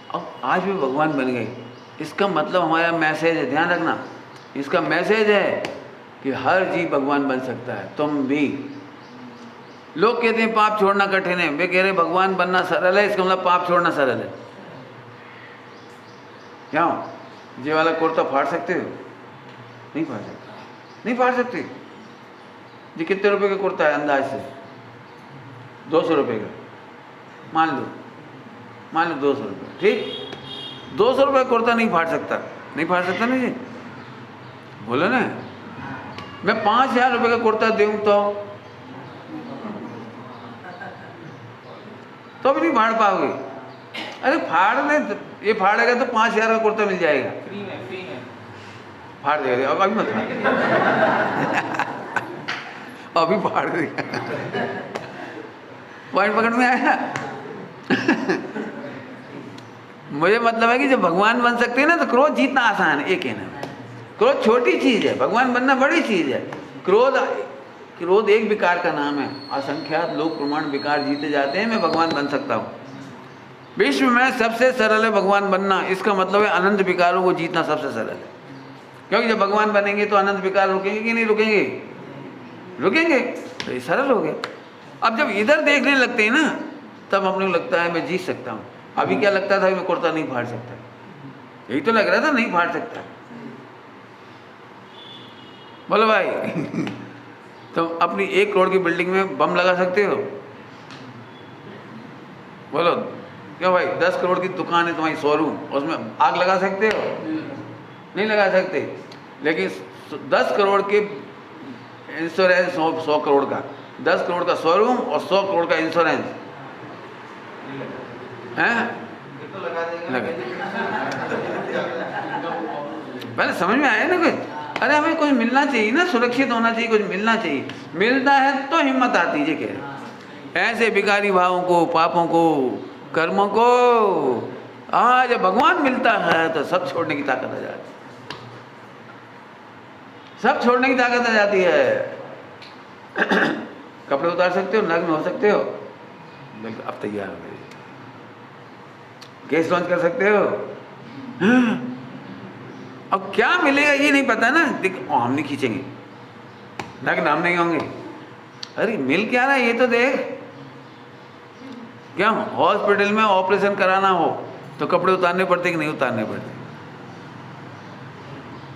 अब आज भी भगवान बन गए। इसका मतलब हमारा मैसेज है, ध्यान रखना, इसका मैसेज है कि हर जीव भगवान बन सकता है, तुम भी। लोग कहते हैं पाप छोड़ना कठिन है, वे कह रहे भगवान बनना सरल है, इसका मतलब पाप छोड़ना सरल है। क्या ये वाला कुर्ता फाड़ सकते हो? नहीं फाड़ सकते, नहीं फाड़ सकते। जी कितने रुपए का कुर्ता है अंदाज से? 200 रुपये का, मान लो 200 रुपये, ठीक। 200 रुपये का कुर्ता नहीं फाड़ सकता, नहीं फाड़ सकता ना जी, बोलो ना। मैं 5000 रुपये का कुर्ता दूँ तो भी नहीं फाड़ पाओगे। अरे फाड़ने, ये फाड़ेगा तो 5000 का कुर्ता मिल जाएगा, फ्री में फाड़ देगा। अब अभी मत अभी फाड़ देगा। पॉइंट पकड़ में आया? मुझे मतलब है कि जब भगवान बन सकते हैं ना, तो क्रोध जीतना आसान है, एक है ना। क्रोध छोटी चीज है, भगवान बनना बड़ी चीज है। क्रोध एक विकार का नाम है। असंख्यात लोग प्रमाण विकार जीते जाते हैं, मैं भगवान बन सकता हूँ। विश्व में सबसे सरल है भगवान बनना, इसका मतलब है अनंत विकारों को जीतना सबसे सरल है। क्योंकि जब भगवान बनेंगे तो अनंत विकार रुकेंगे कि नहीं रुकेंगे? रुकेंगे, तो ये सरल हो गया। अब जब इधर देखने लगते हैं ना, तब अपने को लगता है मैं जीत सकता हूँ। अभी क्या लगता था, मैं कुर्ता नहीं फाड़ सकता, यही तो लग रहा था, नहीं फाड़ सकता। बोलो भाई तुम अपनी 1 करोड़ की बिल्डिंग में बम लगा सकते हो? बोलो क्यों भाई? 10 करोड़ की दुकान है तुम्हारी, शोरूम, उसमें आग लगा सकते हो? नहीं लगा सकते। लेकिन 10 करोड़ के इंश्योरेंस, 100 करोड़ का, 10 करोड़ का शोरूम और 100 करोड़ का इंश्योरेंस है, लगा। पहले समझ में आया ना कुछ? अरे हमें कुछ मिलना चाहिए ना, सुरक्षित होना चाहिए, कुछ मिलना चाहिए। मिलता है तो हिम्मत आती है। कह ऐसे बिकारी भावों को, पापों को, कर्मों को आज भगवान मिलता है तो सब छोड़ने की ताकत आ जाती है, सब छोड़ने की ताकत आ जाती है। कपड़े उतार सकते हो, नग्न हो सकते हो, बिल्कुल अब तैयार हो गए। गैस लॉन्च कर सकते हो। अब क्या मिलेगा ये नहीं पता ना, हम नहीं खींचेंगे, नग्न हम नहीं होंगे। अरे मिल क्या रहा है ये तो देख। क्या हॉस्पिटल में ऑपरेशन कराना हो तो कपड़े उतारने पड़ते कि नहीं उतारने पड़ते?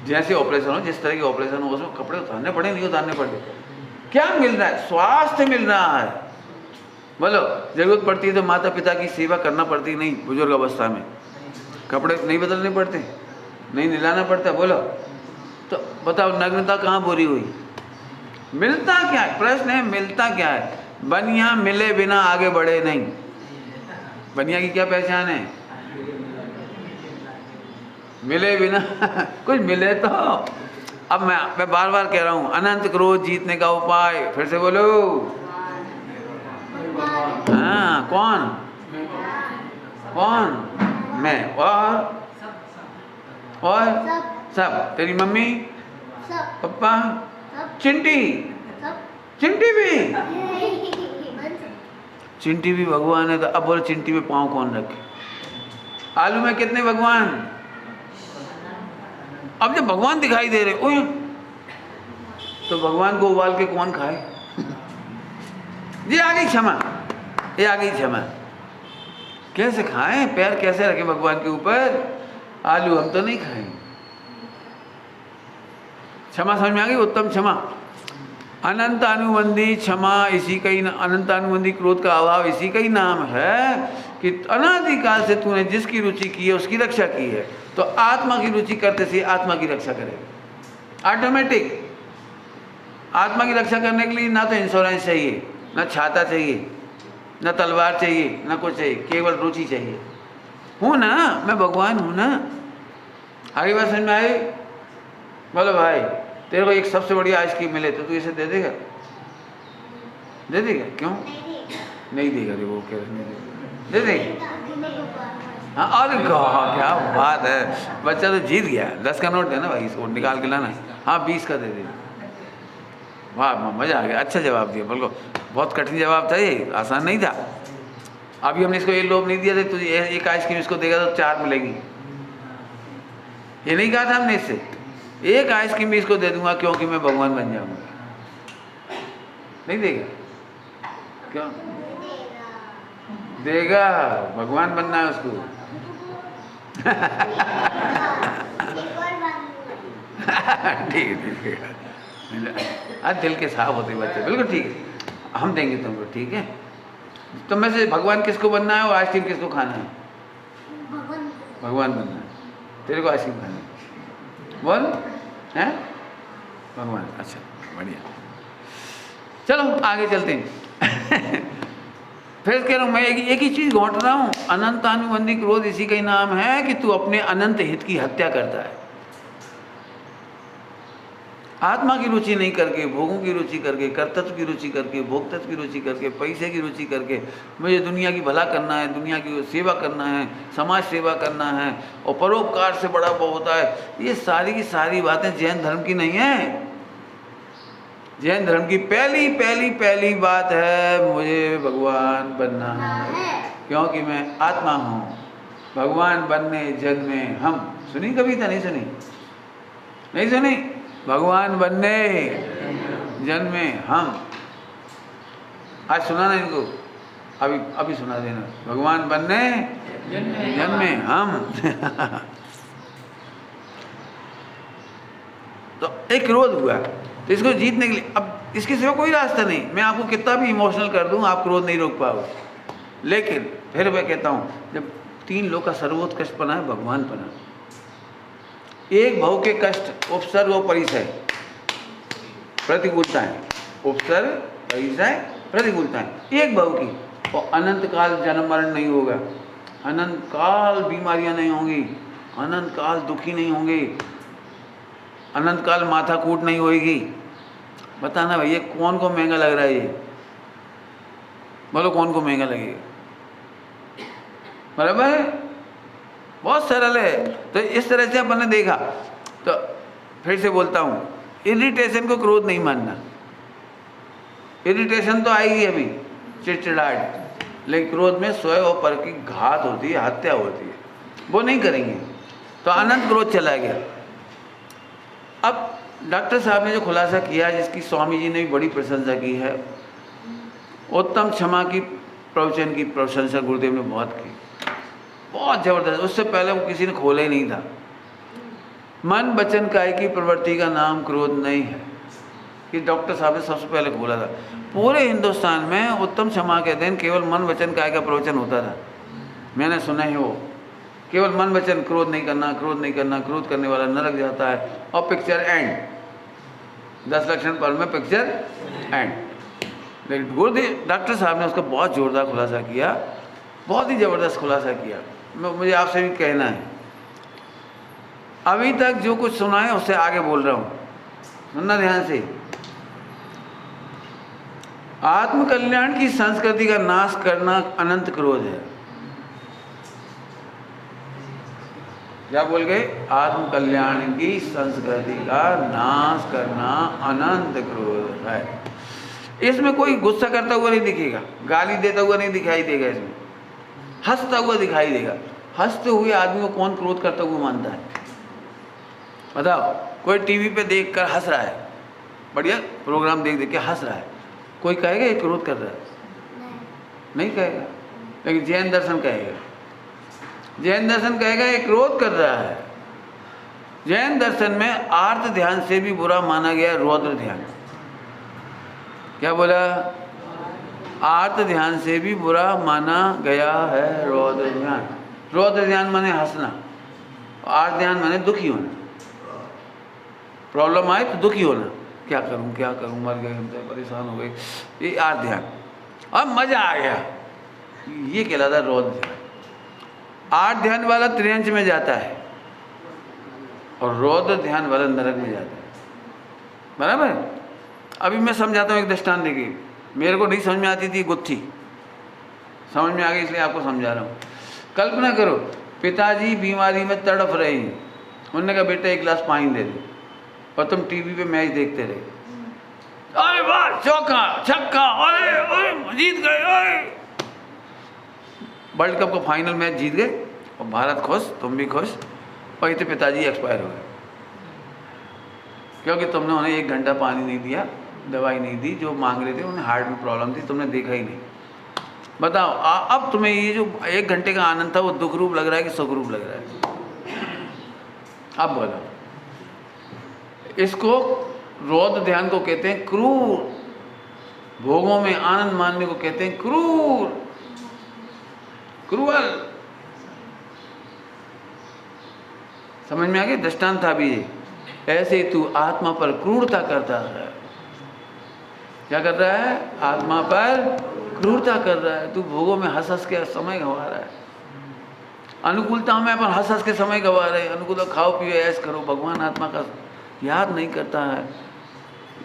जैसे ऑपरेशन हो, जिस तरह की ऑपरेशन हो, उसमें कपड़े उतारने पड़े नहीं उतारने पड़ते? क्या मिल रहा है? स्वास्थ्य मिल रहा है। बोलो जरूरत पड़ती है तो माता पिता की सेवा करना पड़ती नहीं? बुजुर्ग अवस्था में कपड़े नहीं बदलने पड़ते, नहीं निलाना पड़ता? बोलो तो बताओ नग्नता कहाँ पूरी हुई? मिलता क्या है? प्रश्न है मिलता क्या है? बनिया मिले बिना आगे बढ़े नहीं। बनिया की क्या पहचान है? मिले बिना कुछ मिले तो। अब मैं बार बार कह रहा हूं, अनंत क्रोध जीतने का उपाय फिर से बोलो। हाँ, कौन? मैं और सब। तेरी मम्मी, पापा, चिंटी भी भगवान है। तो अब बोलो चिंटी में पाँव कौन रखे? आलू में कितने भगवान? अब जब भगवान दिखाई दे रहे ओए, तो भगवान को उबाल के कौन खाए? ये आ गई क्षमा, ये आ गई क्षमा। कैसे खाएं? पैर कैसे रखे भगवान के ऊपर? आलू हम तो नहीं खाएं। क्षमा समझ में आ गई? उत्तम क्षमा, अनंत अनुबंधी क्षमा, इसी का ही अनंत अनुबंधी क्रोध का अभाव इसी का ही नाम है कि अनादिकाल से तूने जिसकी रुचि की है उसकी रक्षा की है, तो आत्मा की रुचि करते से आत्मा की रक्षा करेगा ऑटोमेटिक। आत्मा की रक्षा करने के लिए ना तो इंश्योरेंस चाहिए, ना छाता चाहिए, ना तलवार चाहिए, ना कुछ चाहिए, केवल रुचि चाहिए। हूँ ना, मैं भगवान हूँ ना। आगे बात समझ में आई? बोलो भाई, तेरे को एक सबसे बढ़िया आइसक्रीम मिले तो तू इसे दे देगा? दे देगा? क्यों नहीं देगा? रे वो कह रहे नहीं देगा, दे देगा। हाँ, अरे क्या बात है, बच्चा तो जीत गया। 10 का नोट देना भाई, इसको निकाल के लाना। हाँ 20 का दे दे। वाह मज़ा आ गया, अच्छा जवाब दिया। बिल्कुल बहुत कठिन जवाब था ये, आसान नहीं था। अभी हमने इसको ये लोभ नहीं दिया था तुझे एक आइसक्रीम इसको देगा तो 4 मिलेगी, ये नहीं कहा था हमने इससे। एक आइसक्रीम इसको दे दूंगा क्योंकि मैं भगवान बन जाऊंगा। नहीं देगा? क्यों देगा? भगवान बनना है उसको। ठीक है, आज दिल के साफ होते बच्चे, बिल्कुल ठीक है, हम देंगे तुमको, ठीक है। तो मैं से भगवान किसको बनना है और आइसक्रीम किसको खाना है? भगवान बनना है। तेरे को आइसक्रीम खाना है, बोल हैं? भगवान, अच्छा बढ़िया। चलो आगे चलते हैं। फिर कह रहा हूँ मैं एक ही चीज़ घोट रहा हूँ, अनंतानुबंधी क्रोध इसी का ही नाम है कि तू अपने अनंत हित की हत्या करता है। आत्मा की रुचि नहीं करके, भोगों की रुचि करके, कर्तव्य की रुचि करके, भोक्तत्व की रुचि करके, पैसे की रुचि करके, मुझे दुनिया की भला करना है, दुनिया की सेवा करना है, समाज सेवा करना है और परोपकार से बड़ा वो होता है, ये सारी की सारी बातें जैन धर्म की नहीं है। जैन धर्म की पहली बात है मुझे भगवान बनना है क्योंकि मैं आत्मा हूँ। भगवान बनने जन्मे हम, सुनी कविता? नहीं सुनी? नहीं सुनी? भगवान बनने जन्मे हम। आज सुनाना इनको, अभी सुना देना। भगवान बनने जन्मे हम। तो एक क्रोध हुआ, तो इसको जीतने के लिए अब इसके सिवा कोई रास्ता नहीं। मैं आपको कितना भी इमोशनल कर दूं, आप क्रोध नहीं रोक पाओगे। लेकिन फिर मैं कहता हूं, जब 3 लोग का सर्वोत्कृष्ट पना है भगवान पना। एक भाव के कष्ट उपसर्ग और परिचय प्रतिकूलता है, उपसर्ग परिचय प्रतिकूलता है एक भाव की, और अनंत काल जन्म मरण नहीं होगा, अनंत काल बीमारियां नहीं होंगी, अनंत काल दुखी नहीं होंगे, अनंत काल माथा कूट नहीं होगी। बताना भैया कौन को महंगा लग रहा है ये? बोलो कौन को महंगा लगेगा? बराबर है, बहुत सरल है। तो इस तरह से अपन ने देखा। तो फिर से बोलता हूँ, इरिटेशन को क्रोध नहीं मानना। इरिटेशन तो आएगी अभी, चिड़चिड़ाहट, लेकिन क्रोध में स्वयं और पर की घात होती है, हत्या होती है, वो नहीं करेंगे। तो अनंत क्रोध चला गया। अब डॉक्टर साहब ने जो खुलासा किया, जिसकी स्वामी जी ने भी बड़ी प्रशंसा की है, उत्तम क्षमा की प्रवचन की प्रशंसा गुरुदेव ने बहुत की, बहुत जबरदस्त। उससे पहले वो किसी ने खोला ही नहीं था। मन वचन काया की प्रवृत्ति का नाम क्रोध नहीं है, कि डॉक्टर साहब ने सबसे पहले खोला था। पूरे हिंदुस्तान में उत्तम क्षमा के दिन केवल मन वचन काया का प्रवचन होता था, मैंने सुना है। वो केवल मन वचन, क्रोध नहीं करना, क्रोध नहीं करना, क्रोध करने वाला नरक जाता है, और पिक्चर एंड, 10 लक्षण पर में पिक्चर एंड। लेकिन गुरुदेव डॉक्टर साहब ने उसका बहुत जोरदार खुलासा किया, बहुत ही ज़बरदस्त खुलासा किया। मुझे आपसे भी कहना है, अभी तक जो कुछ सुना है उससे आगे बोल रहा हूँ, सुनना ध्यान से। आत्मकल्याण की संस्कृति का नाश करना अनंत क्रोध है। क्या बोल गए? आत्मकल्याण की संस्कृति का नाश करना अनंत क्रोध है। इसमें कोई गुस्सा करता हुआ नहीं दिखेगा, गाली देता हुआ नहीं दिखाई देगा, इसमें हंसता हुआ दिखाई देगा। हंसते हुए आदमी को कौन क्रोध करता हुआ मानता है? बताओ। कोई टीवी पे देखकर हंस रहा है, बढ़िया प्रोग्राम देख देख के हंस रहा है, कोई कहेगा ये क्रोध कर रहा है? नहीं कहेगा। लेकिन जैन दर्शन कहेगा, जैन दर्शन कहेगा ये क्रोध कर रहा है। जैन दर्शन में आर्त ध्यान से भी बुरा माना गया रौद्र ध्यान। क्या बोला? आर्त ध्यान से भी बुरा माना गया है रौद्र ध्यान। रौद्र ध्यान माने हंसना, आर्त ध्यान माने दुखी होना। प्रॉब्लम आए तो दुखी होना, क्या करूं, मर गए, परेशान हो गए, ये आर्त ध्यान। अब मजा आ गया, ये कहलाता है रौद्र ध्यान। आर्त ध्यान वाला त्रियंच में जाता है और रौद्र ध्यान वाला नरक में जाता है। बराबर है? अभी मैं समझाता हूँ एक दृष्टांत देखिए। मेरे को नहीं समझ में आती थी गुत्थी, समझ में आ गई इसलिए आपको समझा रहा हूँ। कल्पना करो पिताजी बीमारी में तड़प रहे हैं, उन्होंने कहा बेटा एक गिलास पानी दे दे, और तुम टीवी पे मैच देखते रहे। अरे वाह, चौका छक्का, अरे अरे जीत गए, अरे वर्ल्ड कप का फाइनल मैच जीत गए और भारत खुश, तुम भी खुश। और इतने पिताजी एक्सपायर हो गए क्योंकि तुमने उन्हें 1 घंटा पानी नहीं दिया, दवाई नहीं दी जो मांग रहे थे, उन्हें हार्ट में प्रॉब्लम थी, तुमने देखा ही नहीं। बताओ अब तुम्हें ये जो 1 घंटे का आनंद था वो दुख रूप लग रहा है कि सुख रूप लग रहा है? अब बोलो। इसको रौद्र ध्यान को कहते हैं क्रूर, भोगों में आनंद मानने को कहते हैं क्रूर, क्रूअल। समझ में आ गया? दृष्टांत था भी ये। ऐसे तू आत्मा पर क्रूरता करता है। क्या कर रहा है? आत्मा पर क्रूरता कर रहा है। तू भोगों में हंस हंस के समय गंवा रहा है, अनुकूलता में अपन हंस हंस के समय गंवा रहे हैं। अनुकूलता खाओ पियो ऐश करो, भगवान आत्मा का याद नहीं करता है।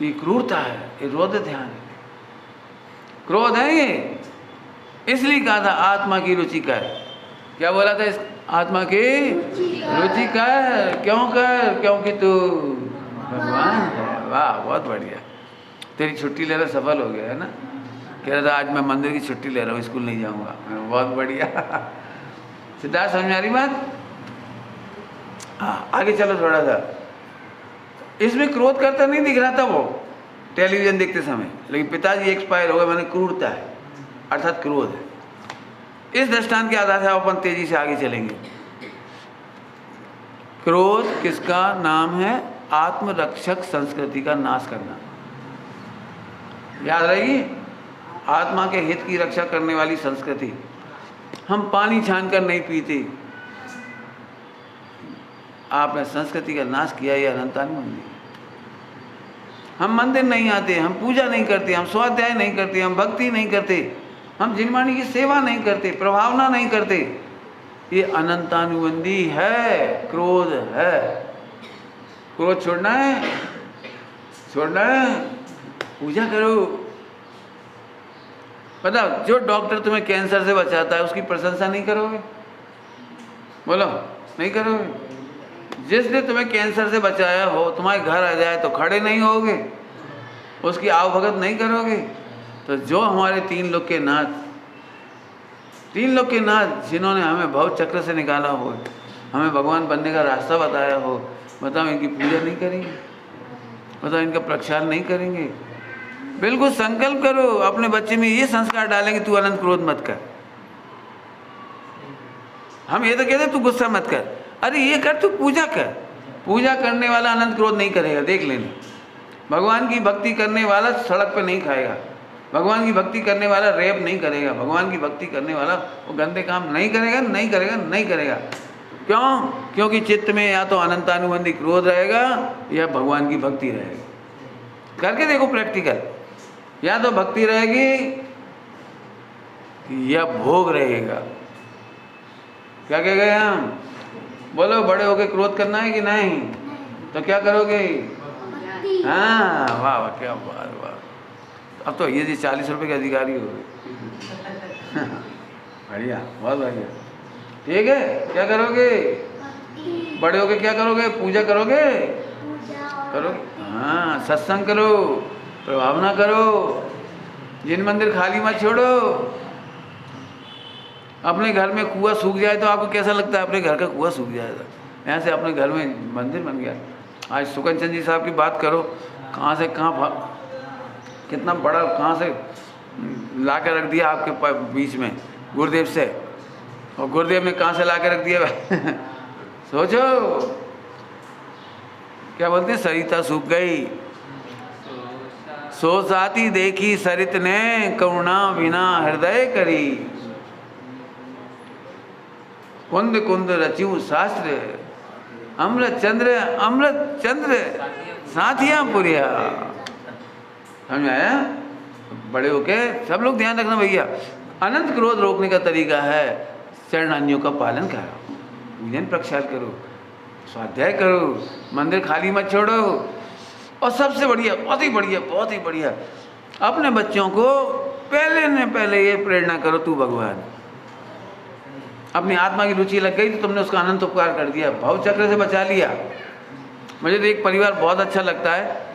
ये क्रूरता है, ये रौद्र ध्यान है, क्रोध है ये। इसलिए कहा था आत्मा की रुचि कर। क्या बोला था? इस आत्मा की रुचि कर। क्यों कर? क्योंकि तू भगवान है। वाह, बहुत बढ़िया। तेरी छुट्टी लेना सफल हो गया है ना। कह रहा था आज मैं मंदिर की छुट्टी ले रहा हूँ, स्कूल नहीं जाऊँगा। बहुत बढ़िया। सिद्धार्थ, समझ आ रही बात? हाँ, आगे चलो थोड़ा सा। इसमें क्रोध करता नहीं दिख रहा था वो टेलीविजन देखते समय, लेकिन पिताजी एक्सपायर हो गए, मैंने क्रूरता है अर्थात क्रोध है। इस दृष्टांत के आधार से अपन तेजी से आगे चलेंगे। क्रोध किसका नाम है? आत्मरक्षक संस्कृति का नाश करना। याद रहेगी, आत्मा के हित की रक्षा करने वाली संस्कृति। हम पानी छान कर नहीं पीते, आपने संस्कृति का नाश किया। ये अनंतान मंदिर। हम मंदिर नहीं आते, हम पूजा नहीं करते, हम स्वाध्याय नहीं करते, हम भक्ति नहीं करते, हम जिनवाणी की सेवा नहीं करते, प्रभावना नहीं करते। ये अनंतानुबंधी है, क्रोध है। क्रोध छोड़ना है, छोड़ना है, पूजा करो। बताओ, जो डॉक्टर तुम्हें कैंसर से बचाता है उसकी प्रशंसा नहीं करोगे? बोलो, नहीं करोगे? जिसने तुम्हें कैंसर से बचाया हो तुम्हारे घर आ जाए तो खड़े नहीं होगे, उसकी आवभगत नहीं करोगे? तो जो हमारे 3 लोक के नाथ, 3 लोक के नाथ जिन्होंने हमें भव चक्र से निकाला हो, हमें भगवान बनने का रास्ता बताया हो, बताओ इनकी पूजा नहीं करेंगे? बताओ इनका प्रक्षाल नहीं करेंगे? बिल्कुल संकल्प करो, अपने बच्चे में ये संस्कार डालेंगे, तू अनंत क्रोध मत कर। हम ये तो कहते तू गुस्सा मत कर, अरे ये कर, तू पूजा कर। पूजा करने वाला अनंत क्रोध नहीं करेगा, देख लेना। भगवान की भक्ति करने वाला सड़क पे नहीं खाएगा, भगवान की भक्ति करने वाला रेप नहीं करेगा, भगवान की भक्ति करने वाला वो गंदे काम नहीं करेगा, नहीं करेगा, नहीं करेगा। क्यों? क्योंकि चित्त में या तो अनंतानुबंधी क्रोध रहेगा या भगवान की भक्ति रहेगी। करके देखो प्रैक्टिकल, या तो भक्ति रहेगी या भोग रहेगा। क्या कह गए हम? बोलो, बड़े होके क्रोध करना है कि नहीं? तो क्या करोगे? हाँ, वाह वाह, क्या बात, वाह। अब तो ये 40 रुपए के अधिकारी हो गए। बढ़िया, बहुत बढ़िया। ठीक है, क्या करोगे? बड़े होके क्या करोगे? पूजा करोगे? करोगे? हाँ, सत्संग करो, प्रभावना करो, जिन मंदिर खाली मत छोड़ो। अपने घर में कुआं सूख जाए तो आपको कैसा लगता है? अपने घर का कुआं सूख जाएगा, यहाँ से अपने घर में मंदिर बन गया। आज सुकन चंद जी साहब की बात करो, कहाँ से कहाँ, कितना बड़ा, कहाँ से ला के रख दिया आपके बीच में गुरुदेव से, और गुरुदेव ने कहाँ से ला के रख दिया। सोचो, क्या बोलते हैं, सरिता सूख गई, सो साथी देखी सरित ने करुणा बिना हृदय करी। कुंद कुंद रचिऊ शास्त्र अमृत चंद्र साथिया पुरिया। समझ आया? बड़े होके सब लोग ध्यान रखना भैया, अनंत क्रोध रोकने का तरीका है चरणान्यों का पालन करो, पूजन प्रक्षाल करो, स्वाध्याय करो, मंदिर खाली मत छोड़ो। और सबसे बढ़िया, बहुत ही बढ़िया अपने बच्चों को पहले ये प्रेरणा करो, तू भगवान। अपनी आत्मा की रुचि लग गई तो तुमने उसका अनंत उपकार कर दिया, भव चक्र से बचा लिया। मुझे तो एक परिवार बहुत अच्छा लगता है,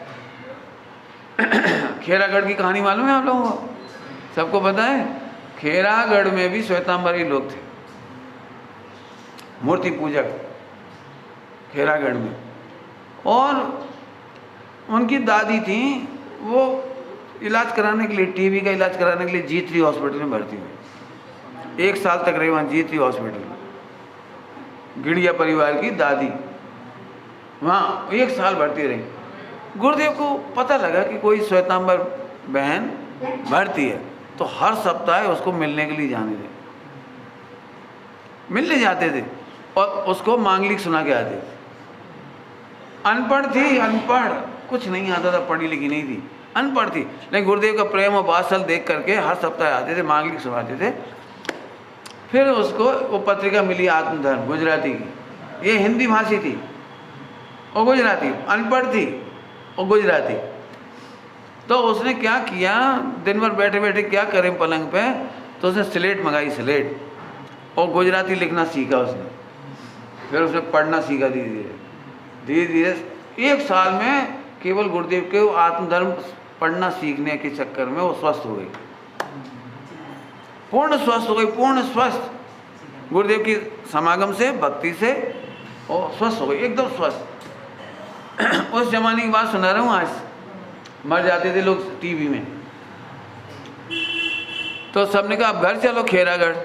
खेरागढ़ की कहानी मालूम है आप लोगों को? सबको पता है? खेरागढ़ में भी श्वेतांबरी लोग थे, मूर्ति पूजक खेरागढ़ में। और उनकी दादी थी, वो इलाज कराने के लिए, टीबी का इलाज कराने के लिए G3 हॉस्पिटल में भर्ती हुई। 1 साल तक रही वहाँ G3 हॉस्पिटल में। गिड़िया परिवार की दादी वहाँ 1 साल भर्ती रही। गुरुदेव को पता लगा कि कोई श्वेतांबर बहन भर्ती है, तो हर सप्ताह उसको मिलने के लिए जाने थे, मिलने जाते थे और उसको मांगलिक सुना के आते थे। अनपढ़ थी, अनपढ़, कुछ नहीं आता था, पढ़ी लिखी नहीं थी, अनपढ़ थी, लेकिन गुरुदेव का प्रेम और वात्सल देख करके हर सप्ताह आते थे, मांगलिक सुनाते थे। फिर उसको वो पत्रिका मिली आत्मधर्म गुजराती की, ये हिंदी भाषी थी और गुजराती, अनपढ़ थी और गुजराती। तो उसने क्या किया, दिन भर बैठे बैठे क्या करें पलंग पे, तो उसने स्लेट मंगाई, स्लेट, और गुजराती लिखना सीखा उसने। फिर उसने पढ़ना सीखा धीरे धीरे 1 साल में केवल गुरुदेव के आत्मधर्म पढ़ना सीखने के चक्कर में वो स्वस्थ हो गई, पूर्ण स्वस्थ हो गई, पूर्ण स्वस्थ गुरुदेव की समागम से, भक्ति से, और स्वस्थ हो गई, एकदम स्वस्थ। उस जमाने की बात सुना रहा हूँ, आज मर जाते थे लोग टीबी में। तो सबने कहा अब घर चलो खेरागढ़।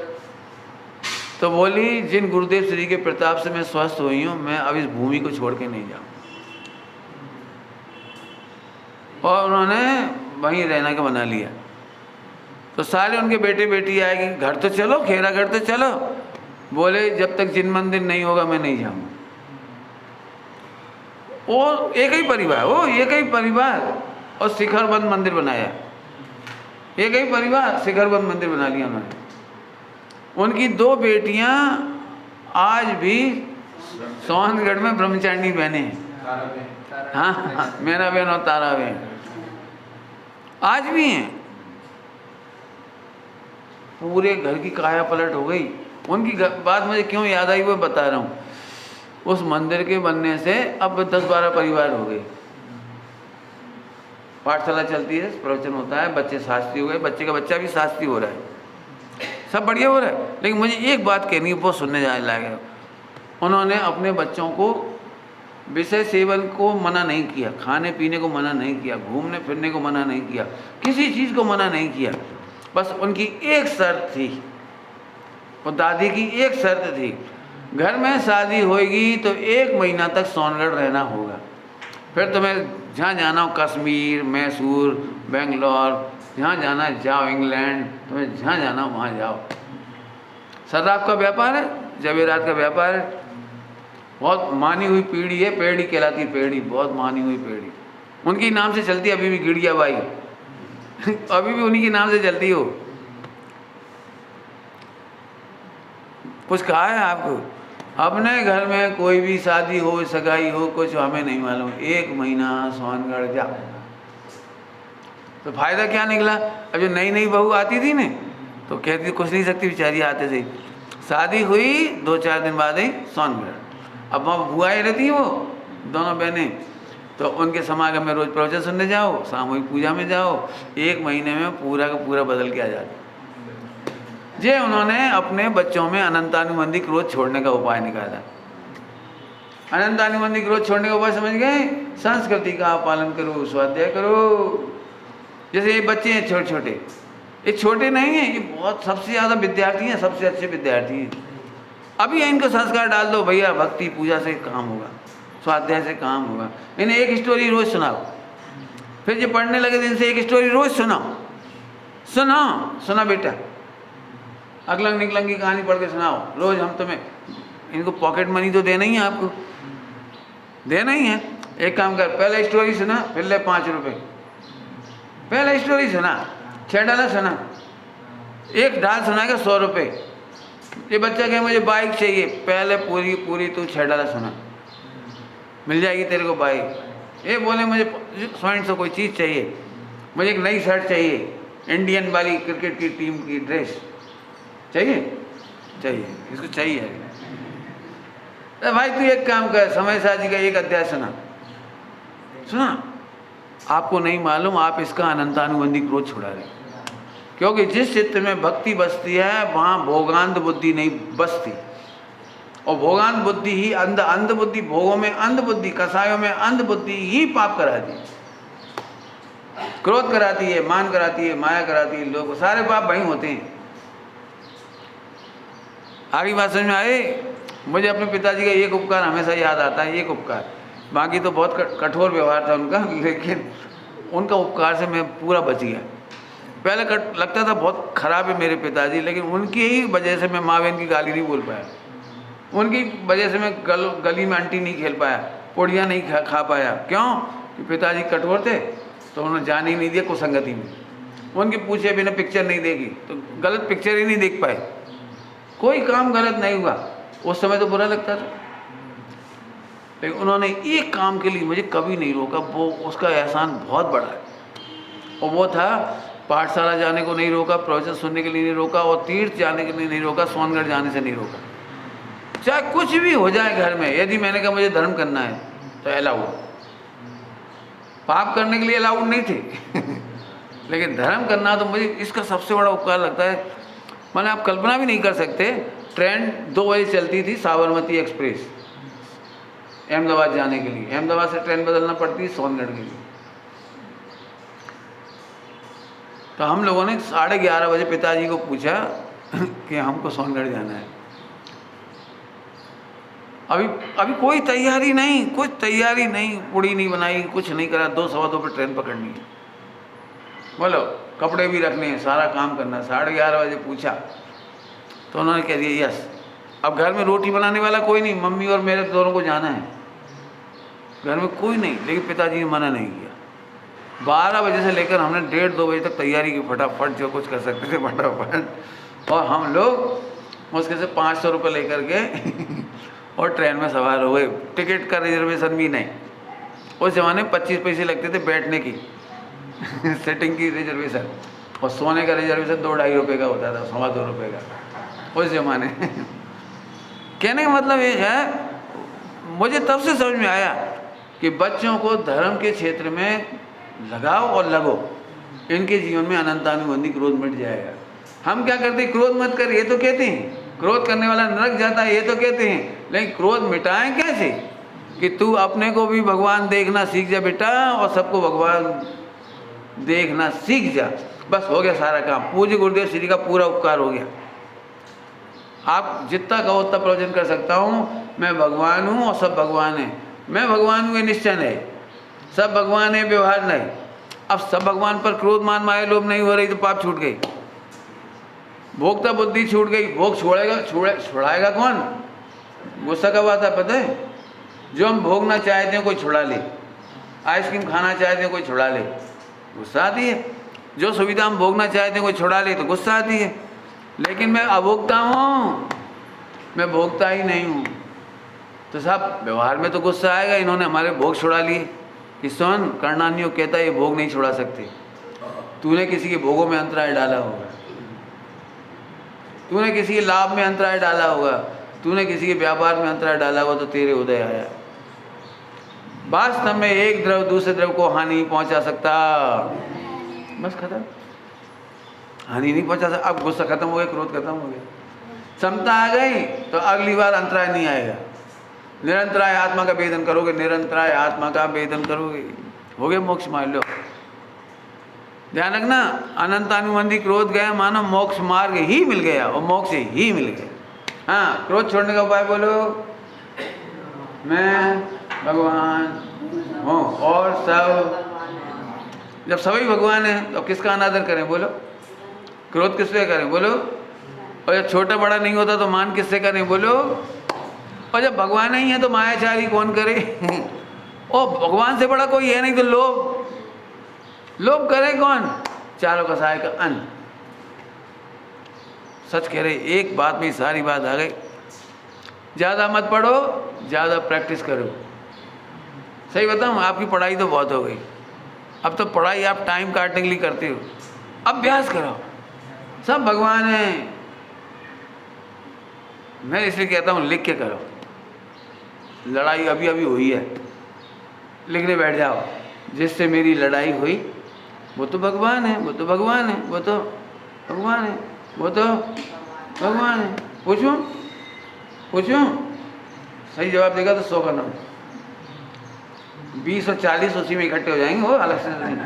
तो बोली जिन गुरुदेव श्री के प्रताप से मैं स्वस्थ हुई हूँ, मैं अब इस भूमि को छोड़ के नहीं जाऊँ। और उन्होंने वहीं रहना का बना लिया। तो सारे उनके बेटे बेटी आए कि घर तो चलो, खेरागढ़ तो चलो। बोले जब तक जिन मंदिर नहीं होगा मैं नहीं जाऊँगा। वो एक ही परिवार, और शिखरबंद मंदिर बनाया, एक ही परिवार शिखरबंद मंदिर बना लिया उन्होंने। उनकी 2 बेटियां आज भी सोहनगढ़ में ब्रह्मचारिणी बहने हैं। हाँ, मेरा बहन और तारा बहन आज भी हैं। पूरे घर की काया पलट हो गई। उनकी बात मुझे क्यों याद आई वो बता रहा हूँ। उस मंदिर के बनने से अब 10-12 परिवार हो गए। पाठशाला चलती है, प्रवचन होता है, बच्चे शास्त्री हो गए, बच्चे का बच्चा भी शास्त्री हो रहा है, सब बढ़िया हो रहा है। लेकिन मुझे एक बात कहनी है, वो सुनने जाने लायक। उन्होंने अपने बच्चों को विषय सेवन को मना नहीं किया, खाने पीने को मना नहीं किया, घूमने फिरने को मना नहीं किया, किसी चीज़ को मना नहीं किया। बस उनकी एक शर्त थी, और दादी की एक शर्त थी, घर में शादी होगी तो 1 महीना तक सोनगढ़ रहना होगा। फिर तुम्हें जहाँ जाना हो, कश्मीर, मैसूर, बेंगलोर, जहाँ जाना है जाओ, इंग्लैंड, तुम्हें जहाँ जाना हो वहाँ जाओ। सर्राफ का व्यापार है, जवेरात का व्यापार है। बहुत मानी हुई पीढ़ी है, पेड़ी कहलाती पेड़ी, बहुत मानी हुई पीढ़ी। उनकी नाम से चलती है अभी भी गिड़िया बाई अभी भी उन्हीं के नाम से चलती हो। कुछ कहा है आपको? अपने घर में कोई भी शादी हो, सगाई हो, कुछ हमें नहीं मालूम, 1 महीना सोनगढ़ जा। तो फायदा क्या निकला? अब जो नई नई बहू आती थी ने, तो कहती कुछ नहीं सकती बेचारी, आते थे। शादी हुई 2-4 दिन बाद ही सोनगढ़। अब वहाँ बुआएँ रहती वो दोनों बहनें, तो उनके समागम में रोज़ प्रवचन सुनने जाओ, सामूहिक पूजा में जाओ, 1 महीने में पूरा का पूरा बदल के आ जाता। ये उन्होंने अपने बच्चों में अनंतानुबंधी क्रोध छोड़ने का उपाय निकाला। अनंतानुबंधी क्रोध छोड़ने का उपाय समझ गए? संस्कृति का पालन करो, स्वाध्याय करो। जैसे ये बच्चे हैं छोटे छोटे, ये छोटे नहीं हैं, ये बहुत सबसे ज़्यादा विद्यार्थी हैं, सबसे अच्छे विद्यार्थी हैं। अभी इनको संस्कार डाल दो भैया, भक्ति पूजा से काम होगा, स्वाध्याय से काम होगा। इन्हें एक स्टोरी रोज़ सुनाओ, फिर जो पढ़ने लगे दिन से एक स्टोरी रोज सुनाओ, सुनाओ, सुना बेटा, अगलंग निकलंग की कहानी पढ़ के सुनाओ रोज। हम तुम्हें, इनको पॉकेट मनी तो देना ही है, आपको देना ही है। एक काम कर, पहले स्टोरी सुना, फिर ले 5 रुपये। पहले स्टोरी सुना, 6 डाला सुना, एक ढाल सुनाएगा 100 रुपये। ये बच्चा कहे मुझे बाइक चाहिए, पहले पूरी पूरी तू 6 डाला सुना, मिल जाएगी तेरे को बाइक। ये बोले मुझे 100 कोई चीज़ चाहिए, मुझे एक नई शर्ट चाहिए, इंडियन वाली क्रिकेट की टीम की ड्रेस चाहिए, चाहिए, इसको चाहिए। अरे भाई तू एक काम कर, समय साजी जी का एक अध्याय सुना, सुना। आपको नहीं मालूम आप इसका अनंतानुबंधी क्रोध छुड़ा रहे, क्योंकि जिस चित्त में भक्ति बसती है वहाँ भोगांध बुद्धि नहीं बसती, और भोगांध बुद्धि ही अंध बुद्धि, भोगों में अंध बुद्धि, कसायों में अंध बुद्धि ही पाप कराती है, क्रोध कराती है, मान कराती है, माया कराती है, लोग सारे पाप वहीं होते हैं। आगे बात समझ में आए? मुझे अपने पिताजी का एक उपकार हमेशा याद आता है, एक उपकार, बाकी तो बहुत कठोर व्यवहार था उनका, लेकिन उनका उपकार से मैं पूरा बच गया। पहले लगता था बहुत खराब है मेरे पिताजी, लेकिन उनकी ही वजह से मैं माँ बहन की गाली नहीं बोल पाया, उनकी वजह से मैं गली में आंटी नहीं खेल पाया, पोड़ियाँ नहीं खा पाया। क्यों? कि पिताजी कठोर थे, तो उन्होंने जान ही नहीं दिया कुसंगति में। उनके पूछे बिना पिक्चर नहीं देखी, तो गलत पिक्चर ही नहीं देख पाए, कोई काम गलत नहीं हुआ। उस समय तो बुरा लगता था, लेकिन उन्होंने एक काम के लिए मुझे कभी नहीं रोका, वो उसका एहसान बहुत बड़ा है। और वो था, पाठशाला जाने को नहीं रोका, प्रवचन सुनने के लिए नहीं रोका, और तीर्थ जाने के लिए नहीं रोका, सोनगढ़ जाने से नहीं रोका। चाहे कुछ भी हो जाए घर में, यदि मैंने कहा मुझे धर्म करना है तो अलाउड, पाप करने के लिए अलाउड नहीं थे लेकिन धर्म करना तो मुझे इसका सबसे बड़ा उपकार लगता है। मैंने आप कल्पना भी नहीं कर सकते, ट्रेन 2 बजे चलती थी, साबरमती एक्सप्रेस, अहमदाबाद जाने के लिए। अहमदाबाद से ट्रेन बदलना पड़ती है सोनगढ़ के लिए। तो हम लोगों ने 11:30 बजे पिताजी को पूछा कि हमको सोनगढ़ जाना है। अभी कोई तैयारी नहीं, कुछ तैयारी नहीं, पूड़ी नहीं बनाई, कुछ नहीं करा, 2 सवा 2 पर ट्रेन पकड़नी है, बोलो कपड़े भी रखने हैं, सारा काम करना। 11:30 बजे पूछा तो उन्होंने कह दिया यस। अब घर में रोटी बनाने वाला कोई नहीं, मम्मी और मेरे दोनों को जाना है, घर में कोई नहीं, लेकिन पिताजी ने मना नहीं किया। 12 बजे से लेकर हमने 1:30-2 बजे तक तैयारी की, फटाफट जो कुछ कर सकते थे फटाफट। और हम लोग मुश्किल से 500 रुपये लेकर के और ट्रेन में सवार हो गए। टिकट का रिजर्वेशन भी नहीं, उस ज़माने 25 पैसे लगते थे बैठने की सेटिंग की रिजर्वेशन, और सोने का रिजर्वेशन 2-2.5 रुपये का होता था, 2.25 रुपये का उस ज़माने कहने का मतलब ये है, मुझे तब से समझ में आया कि बच्चों को धर्म के क्षेत्र में लगाओ और लगो, इनके जीवन में अनंतानुबंधी क्रोध मिट जाएगा। हम क्या करते हैं, क्रोध मत कर ये तो कहते हैं, क्रोध करने वाला नरक जाता है ये तो कहते हैं, लेकिन क्रोध मिटाएं कैसे? कि तू अपने को भी भगवान देखना सीख जा बेटा, और सबको भगवान देखना सीख जा, बस हो गया सारा काम। पूज्य गुरुदेव श्री का पूरा उपकार हो गया। आप जितना कहो उतना प्रवचन कर सकता हूँ, मैं भगवान हूँ और सब भगवान है, मैं भगवान हूँ ये निश्चय है, सब भगवान है व्यवहार नहीं। अब सब भगवान पर क्रोध मान माया लोभ नहीं हो रही तो पाप छूट गई, भोक्ता बुद्धि छूट गई। भोग छुड़ाएगा कौन? गुस्सा कब आता है पता है? जो हम भोगना चाहते हैं कोई छुड़ा ले, आइसक्रीम खाना चाहते हैं कोई छुड़ा ले, गुस्सा आती है। जो सुविधा हम भोगना चाहते हैं कोई छुड़ा ले तो गुस्सा आती है। लेकिन मैं अभोक्ता हूँ, मैं भोगता ही नहीं हूँ, तो साहब व्यवहार में तो गुस्सा आएगा। इन्होंने हमारे भोग छुड़ा लिए कि सुन, कर्णान्यों कहता है ये भोग नहीं छुड़ा सकते, तूने किसी के भोगों में अंतराय डाला होगा, तूने किसी के लाभ में अंतराय डाला होगा, तूने किसी के व्यापार में अंतराय डाला होगा, तो तेरे उदय आया। वास्तव में एक द्रव दूसरे द्रव को हानि नहीं पहुंचा सकता, बस खत्म, हानि नहीं पहुंचा सकता। अब गुस्सा खत्म हो गया, क्रोध खत्म हो गया, समता आ गई, तो अगली बार अंतराय नहीं आएगा। निरंतराय आत्मा का वेदन करोगे, निरंतराय आत्मा का वेदन करोगे, हो गया मोक्ष मान लो। ध्यान रखना, अनंतानुबंधी क्रोध गया मानो मोक्ष मार्ग ही मिल गया, और मोक्ष ही मिल गया। हाँ, क्रोध छोड़ने का उपाय बोलो, मैं भगवान हूँ और सब जब सभी भगवान हैं तो किसका अनादर करें बोलो? क्रोध किससे करें बोलो? और जब छोटा बड़ा नहीं होता तो मान किससे करें बोलो? और जब भगवान ही है तो मायाचारी कौन करे? ओ भगवान से बड़ा कोई है नहीं तो लोभ करे कौन? चारों कसाय का अन्न। सच कह रहे, एक बात में सारी बात आ गई। ज़्यादा मत पढ़ो, ज़्यादा प्रैक्टिस करो। सही बताऊँ, आपकी पढ़ाई तो बहुत हो गई, अब तो पढ़ाई आप टाइम काटने के लिए करते हो, अभ्यास करो। सब भगवान हैं। मैं इसलिए कहता हूँ लिख के करो। लड़ाई अभी अभी हुई है, लिखने बैठ जाओ, जिससे मेरी लड़ाई हुई वो तो भगवान है, वो तो भगवान है, वो तो भगवान है, वो तो भगवान है। पूछूं? सही जवाब देगा तो 100 का नाम, 20 और 40 उसी में इकट्ठे हो जाएंगे, वो अलग से नहीं।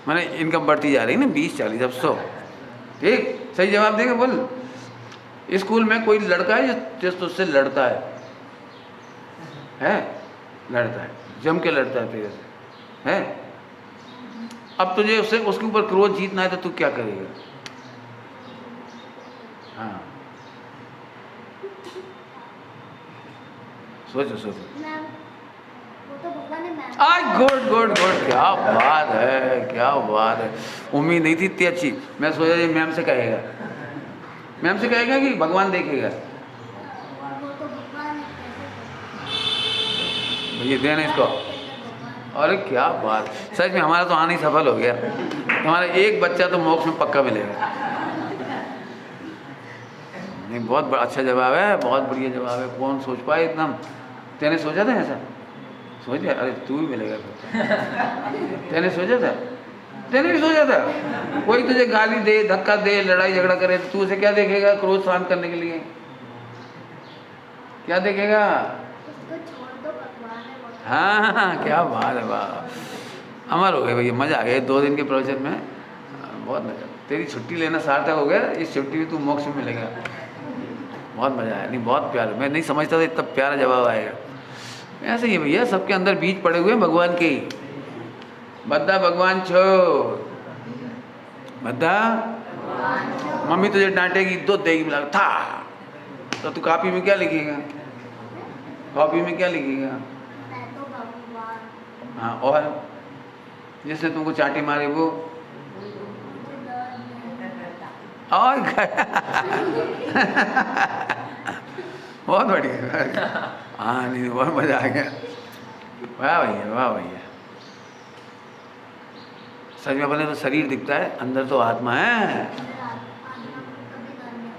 मैंने इनकम बढ़ती जा रही ना, 20 40 अब 100। ठीक, सही जवाब देगा बोल। स्कूल में कोई लड़का है जो तुझसे लड़ता है? लड़ता है, जम के लड़ता है तेरे से, है? अब तुझे उसके ऊपर क्रोध जीतना है तो तू क्या करेगा? हाँ, सोचो। आज गुड, क्या बात है। उम्मीद नहीं थी इतनी अच्छी। मैं सोचा ये मैम से कहेगा कि भगवान देखेगा। ये देना इसको। अरे क्या बात, सच में हमारा तो आना ही सफल हो गया। हमारा एक बच्चा तो मोक्ष में पक्का मिलेगा। नहीं, बहुत अच्छा जवाब है, बहुत बढ़िया जवाब है। कौन सोच पाए इतना? तेने सोचा था ऐसा? सोच लिया? अरे तू भी मिलेगा फिर। तेने सोचा था? तेने भी सोचा था? कोई तुझे गाली दे, धक्का दे, लड़ाई झगड़ा करे तो तू उसे क्या देखेगा? क्रोध शांत करने के लिए क्या देखेगा? हाँ, क्या बात है, वाह, अमर हो गए भैया, मजा आ गया 2 दिन के प्रवचन में, बहुत मजा। तेरी छुट्टी लेना सार्थक हो गया, इस छुट्टी में तू मोक्ष में मिलेगा। बहुत मजा आया। नहीं, बहुत प्यार, मैं नहीं समझता था इतना प्यारा जवाब आएगा। ऐसे ही भैया, सबके अंदर बीज पड़े हुए हैं भगवान के। बद्दा भगवान छो, बद्दा मम्मी तुझे डांटेगी, दूध देगी, मिला था तो तू कॉपी में क्या लिखेगा? हाँ, और जिसने तुमको चाटी मारी वो और बहुत बढ़िया। हाँ, नहीं, बहुत मजा आ गया। वाह भैया। सच में अपने तो शरीर दिखता है, अंदर तो आत्मा है,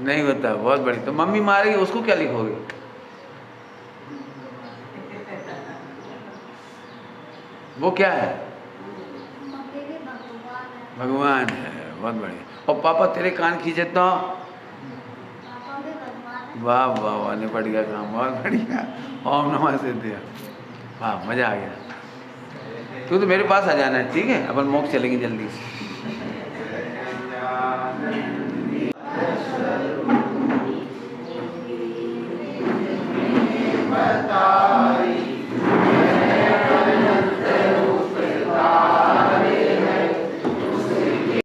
नहीं होता। बहुत बड़ी। तो मम्मी मारेगी, उसको क्या लिखोगे? वो क्या है? भगवान है। बहुत बढ़िया। और पापा तेरे कान खींचे तो? वाह, निपट गया काम, बहुत बढ़िया। ओम नमः सिद्धिया। वाह, मजा आ गया। तू तो मेरे पास आ जाना है, ठीक है? अपन मोक्ष चलेंगे जल्दी से।